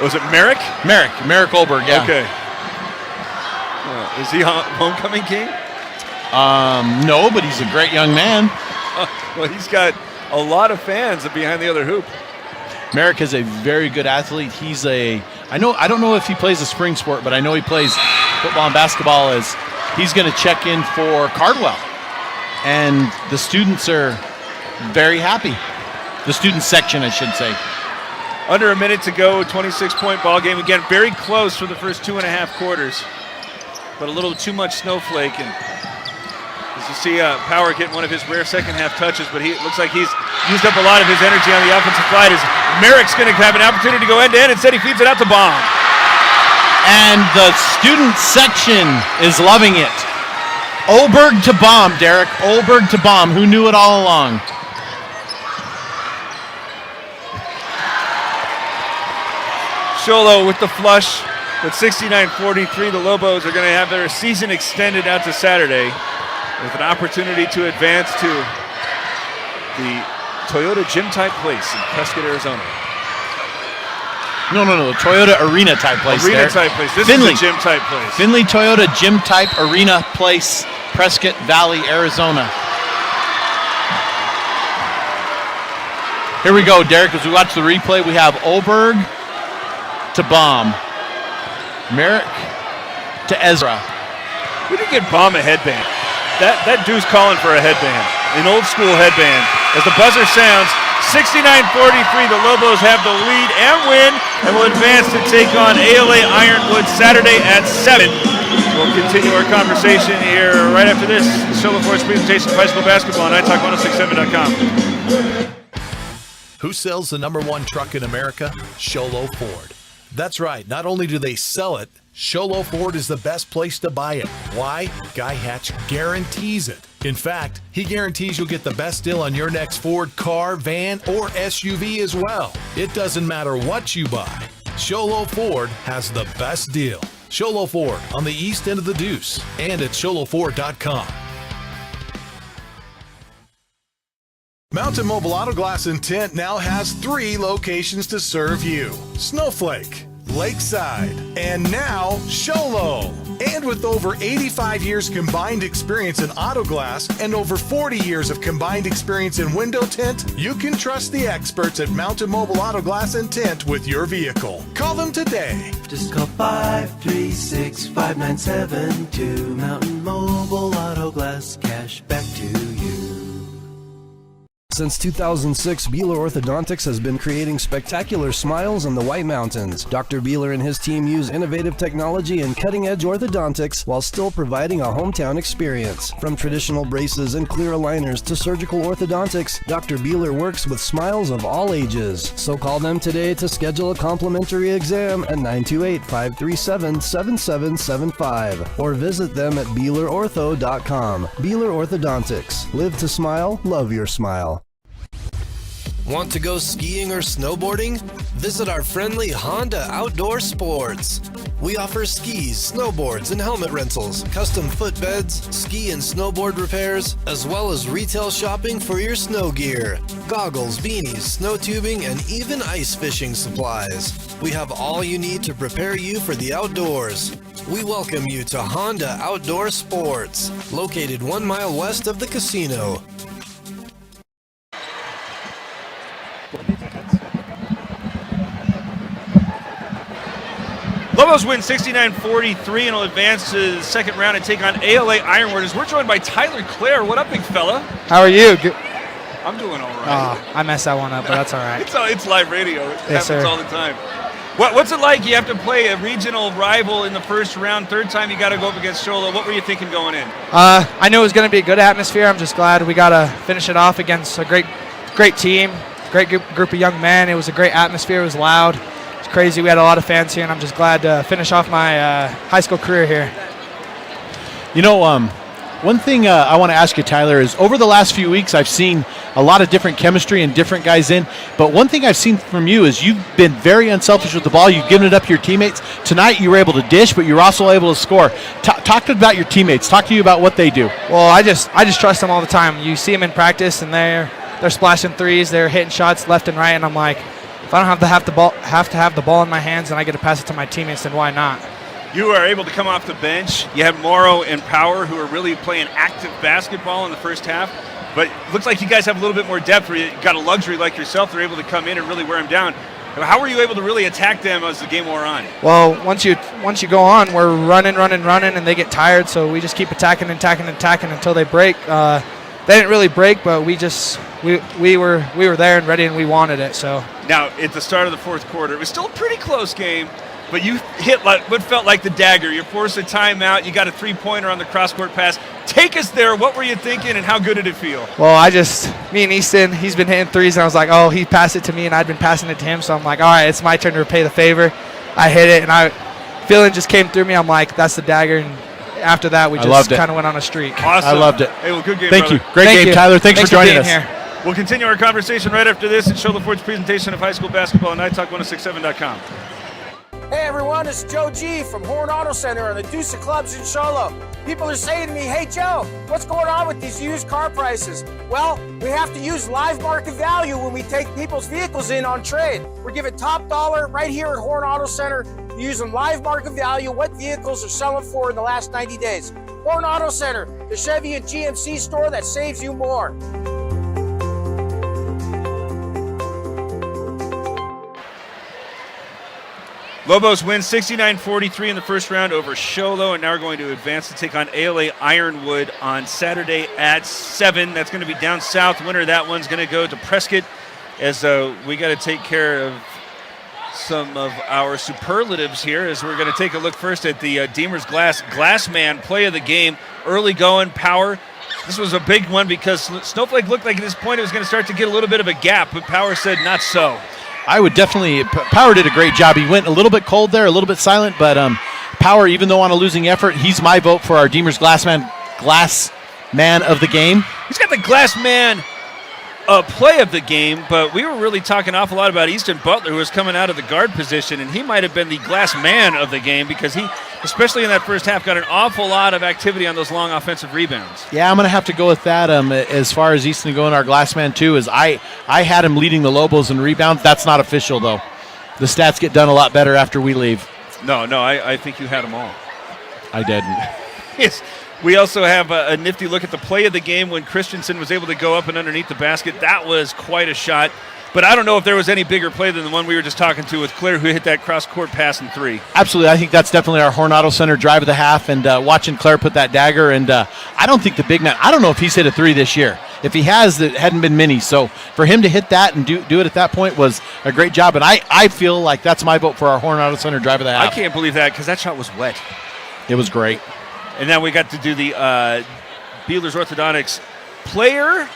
Was it Merrick? Merrick Olberg, yeah. Okay. Is he homecoming king? No, but he's a great young man. Well, he's got a lot of fans behind the other hoop. Merrick is a very good athlete. I don't know if he plays a spring sport, but I know he plays football and basketball. As he's going to check in for Cardwell. And the students are very happy. The student section, I should say. Under a minute to go, 26-point ball game. Again, very close for the first 2.5 quarters. But a little too much Snowflake. And as you see Power getting one of his rare second-half touches, but it looks like he's used up a lot of his energy on the offensive side. As Merrick's going to have an opportunity to go end-to-end. Instead, he feeds it out to Baum. And the student section is loving it. Olberg to Baum, Derek. Olberg to Baum. Who knew it all along? Sholo with the flush. At 69-43, the Lobos are going to have their season extended out to Saturday with an opportunity to advance to the Toyota Gym Type Place in Prescott, Arizona. No, the Toyota Arena Type Place. Arena Type Place. This is a Gym Type Place. Finley Toyota Gym Type Arena Place, Prescott Valley, Arizona. Here we go, Derek. As we watch the replay, we have Oberg to Baum. Merrick to Ezra. We didn't get Baum a headband. That dude's calling for a headband, an old school headband. As the buzzer sounds, 69-43, the Lobos have the lead and win, and will advance to take on ALA Ironwood Saturday at 7. We'll continue our conversation here right after this. Shola Ford's presentation of high school basketball on iTalk1067.com. Who sells the #1 truck in America? Sholo Ford. That's right. Not only do they sell it, Sholo Ford is the best place to buy it. Why? Guy Hatch guarantees it. In fact, he guarantees you'll get the best deal on your next Ford car, van, or SUV as well. It doesn't matter what you buy. Sholo Ford has the best deal. Sholo Ford on the east end of the Deuce and at sholoford.com. Mountain Mobile Auto Glass and Tint now has 3 locations to serve you. Snowflake, Lakeside, and now Sholo. And with over 85 years combined experience in auto glass and over 40 years of combined experience in window tint, you can trust the experts at Mountain Mobile Auto Glass and Tint with your vehicle. Call them today. Just call 536-5972. Mountain Mobile Auto Glass, cash back to you. Since 2006, Beeler Orthodontics has been creating spectacular smiles in the White Mountains. Dr. Beeler and his team use innovative technology and cutting-edge orthodontics while still providing a hometown experience. From traditional braces and clear aligners to surgical orthodontics, Dr. Beeler works with smiles of all ages. So call them today to schedule a complimentary exam at 928-537-7775 or visit them at BeelerOrtho.com. Beeler Orthodontics. Live to smile, love your smile. Want to go skiing or snowboarding? Visit our friendly Honda Outdoor Sports. We offer skis, snowboards, and helmet rentals, custom footbeds, ski and snowboard repairs, as well as retail shopping for your snow gear, goggles, beanies, snow tubing, and even ice fishing supplies. We have all you need to prepare you for the outdoors. We welcome you to Honda Outdoor Sports, located 1 mile west of the casino. Lobos win 69-43 and will advance to the second round and take on ALA Ironwood. As we're joined by Tyler Clare. What up, big fella? How are you? I'm doing all right. I messed that one up, but that's all right. It's live radio. It happens sir. all the time. What's it like? You have to play a regional rival in the first round. Third time you got to go up against Sholo. What were you thinking going in? I knew it was going to be a good atmosphere. I'm just glad we got to finish it off against a great team, great group of young men. It was a great atmosphere. It was loud. Crazy. We had a lot of fans here, and I'm just glad to finish off my high school career here. You know, one thing I want to ask you, Tyler, is over the last few weeks I've seen a lot of different chemistry and different guys in, but one thing I've seen from you is you've been very unselfish with the ball. You've given it up to your teammates. Tonight you were able to dish, but you're also able to score. Talk to about your teammates. Talk to you about what they do. Well, I just trust them all the time. You see them in practice, and they're splashing threes, they're hitting shots left and right, and I'm like, if I don't have to have the ball in my hands and I get to pass it to my teammates, then why not? You are able to come off the bench. You have Morrow and Power, who are really playing active basketball in the first half. But it looks like you guys have a little bit more depth where you got a luxury like yourself. They're able to come in and really wear them down. How were you able to really attack them as the game wore on? Well, once you go on, we're running, and they get tired, so we just keep attacking until they break. They didn't really break, but we were there and ready, and we wanted it. So now at the start of the fourth quarter, it was still a pretty close game, but you hit what felt like the dagger. You forced a timeout. You got a three-pointer on the cross-court pass. Take us there. What were you thinking, and how good did it feel? Well, me and Easton, he's been hitting threes, and I was like, oh, he passed it to me, and I'd been passing it to him. So I'm like, all right, it's my turn to repay the favor. I hit it, and feeling just came through me. I'm like, that's the dagger, and after that, we just kind of went on a streak. Awesome. I loved it. Hey, well, good game, Thank brother. you. Great game, Tyler. Thanks for joining us. Here. We'll continue our conversation right after this and show the Ford's presentation of high school basketball on iTalk1067.com. Hey everyone, it's Joe G from Horn Auto Center and the Deuce of Clubs in Sholo. People are saying to me, hey Joe, what's going on with these used car prices? Well, we have to use live market value when we take people's vehicles in on trade. We're giving top dollar right here at Horn Auto Center, using live market value, what vehicles are selling for in the last 90 days. Horn Auto Center, the Chevy and GMC store that saves you more. Lobos win 69-43 in the first round over Sholo, and now we're going to advance to take on ALA Ironwood on Saturday at 7. That's going to be down south. Winner of that one's going to go to Prescott, as we got to take care of some of our superlatives here, as we're going to take a look first at the Deemer's Glassman play of the game. Early going, Power. This was a big one because Snowflake looked like at this point it was going to start to get a little bit of a gap, but Power said not so. I would definitely, Power did a great job. He went a little bit cold there, a little bit silent, but Power, even though on a losing effort, he's my vote for our Deemer's Glassman of the game. He's got the Glassman play of the game, but we were really talking an awful lot about Easton Butler, who was coming out of the guard position, and he might have been the Glassman of the game because he, especially in that first half, got an awful lot of activity on those long offensive rebounds. Yeah, I'm going to have to go with that. As far as Easton going our Glassman too, is I had him leading the Lobos in rebounds. That's not official though. The stats get done a lot better after we leave. No, I think you had them all. I didn't. Yes. We also have a nifty look at the play of the game when Christensen was able to go up and underneath the basket. That was quite a shot. But I don't know if there was any bigger play than the one we were just talking to with Claire, who hit that cross-court pass in 3. Absolutely. I think that's definitely our Horn Auto Center drive of the half, and watching Claire put that dagger. And I don't think the big man, I don't know if he's hit a 3 this year. If he has, it hadn't been many. So for him to hit that and do it at that point was a great job. And I feel like that's my vote for our Horn Auto Center drive of the half. I can't believe that because that shot was wet. It was great. And then we got to do the Beeler's Orthodontics player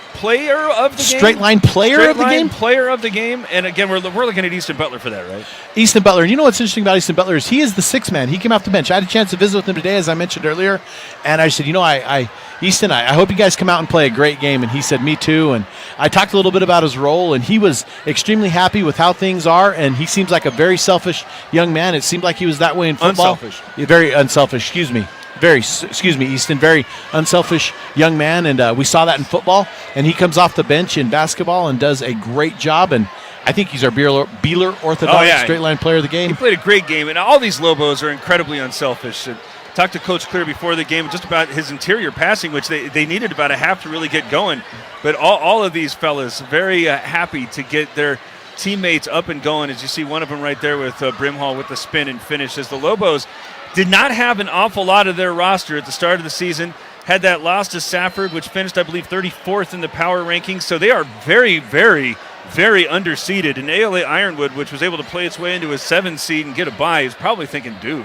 of the game. Straight line player of the game? Player of the game. And again, we're looking at Easton Butler for that, right? Easton Butler. And you know what's interesting about Easton Butler is he is the 6th man. He came off the bench. I had a chance to visit with him today, as I mentioned earlier. And I said, Easton, I hope you guys come out and play a great game. And he said, me too. And I talked a little bit about his role, and he was extremely happy with how things are. And he seems like a very selfish young man. It seemed like he was that way in football. Unselfish. Very unselfish, Easton, very unselfish young man, and we saw that in football, and he comes off the bench in basketball and does a great job, and I think he's our Beeler Orthodontic straight line player of the game. He played a great game, and all these Lobos are incredibly unselfish. And talked to Coach Clear before the game just about his interior passing, which they needed about a half to really get going, but all of these fellas very happy to get their teammates up and going, as you see one of them right there with Brimhall with the spin and finish, as the Lobos did not have an awful lot of their roster at the start of the season. Had that loss to Safford, which finished, I believe, 34th in the power rankings. So they are very, very, very underseeded. And ALA Ironwood, which was able to play its way into a 7 seed and get a bye, is probably thinking, dude,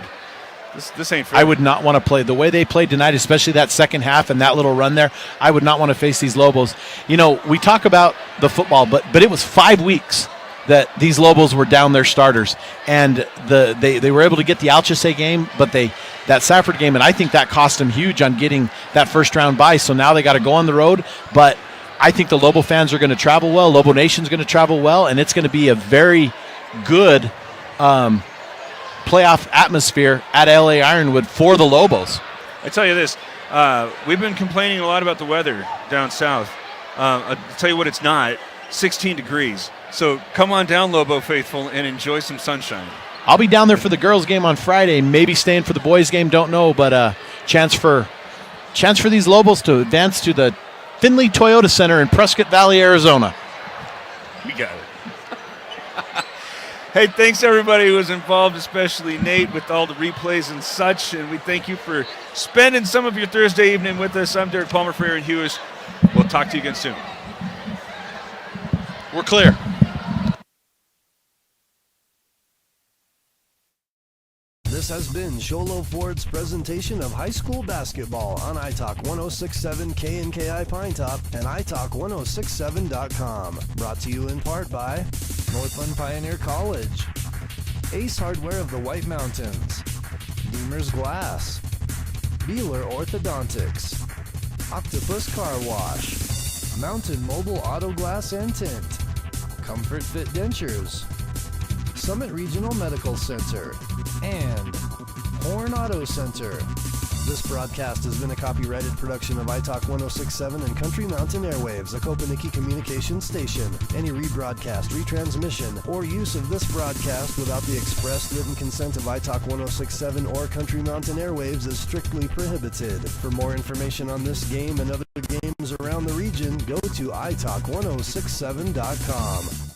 this ain't fair. I would not want to play the way they played tonight, especially that second half and that little run there. I would not want to face these Lobos. You know, we talk about the football, but it was 5 weeks that these Lobos were down their starters, and they were able to get the Alchese game, but that Safford game, and I think that cost them huge on getting that first round bye. So now they got to go on the road, but I think the Lobo fans are going to travel well. Lobo Nation's going to travel well, and it's going to be a very good playoff atmosphere at LA Ironwood for the Lobos. I tell you this, we've been complaining a lot about the weather down south. I'll tell you what, it's not 16 degrees. So come on down, Lobo faithful, and enjoy some sunshine. I'll be down there for the girls' game on Friday. Maybe staying for the boys' game. Don't know, but chance for these Lobos to advance to the Finley Toyota Center in Prescott Valley, Arizona. We got it. Hey, thanks everybody who was involved, especially Nate with all the replays and such. And we thank you for spending some of your Thursday evening with us. I'm Derek Palmer for Aaron Hughes. We'll talk to you again soon. We're clear. This has been Sholo Ford's presentation of high school basketball on iTalk 1067 KNKI Pinetop and iTalk1067.com. Brought to you in part by Northland Pioneer College, Ace Hardware of the White Mountains, Deemer's Glass, Beeler Orthodontics, Octopus Car Wash, Mountain Mobile Auto Glass and Tint, Comfort Fit Dentures, Summit Regional Medical Center, and Horn Auto Center. This broadcast has been a copyrighted production of iTalk 1067 and Country Mountain Airwaves, a Kopaniki communications station. Any rebroadcast, retransmission, or use of this broadcast without the express written consent of iTalk 1067 or Country Mountain Airwaves is strictly prohibited. For more information on this game and other games around the region, go to iTalk1067.com.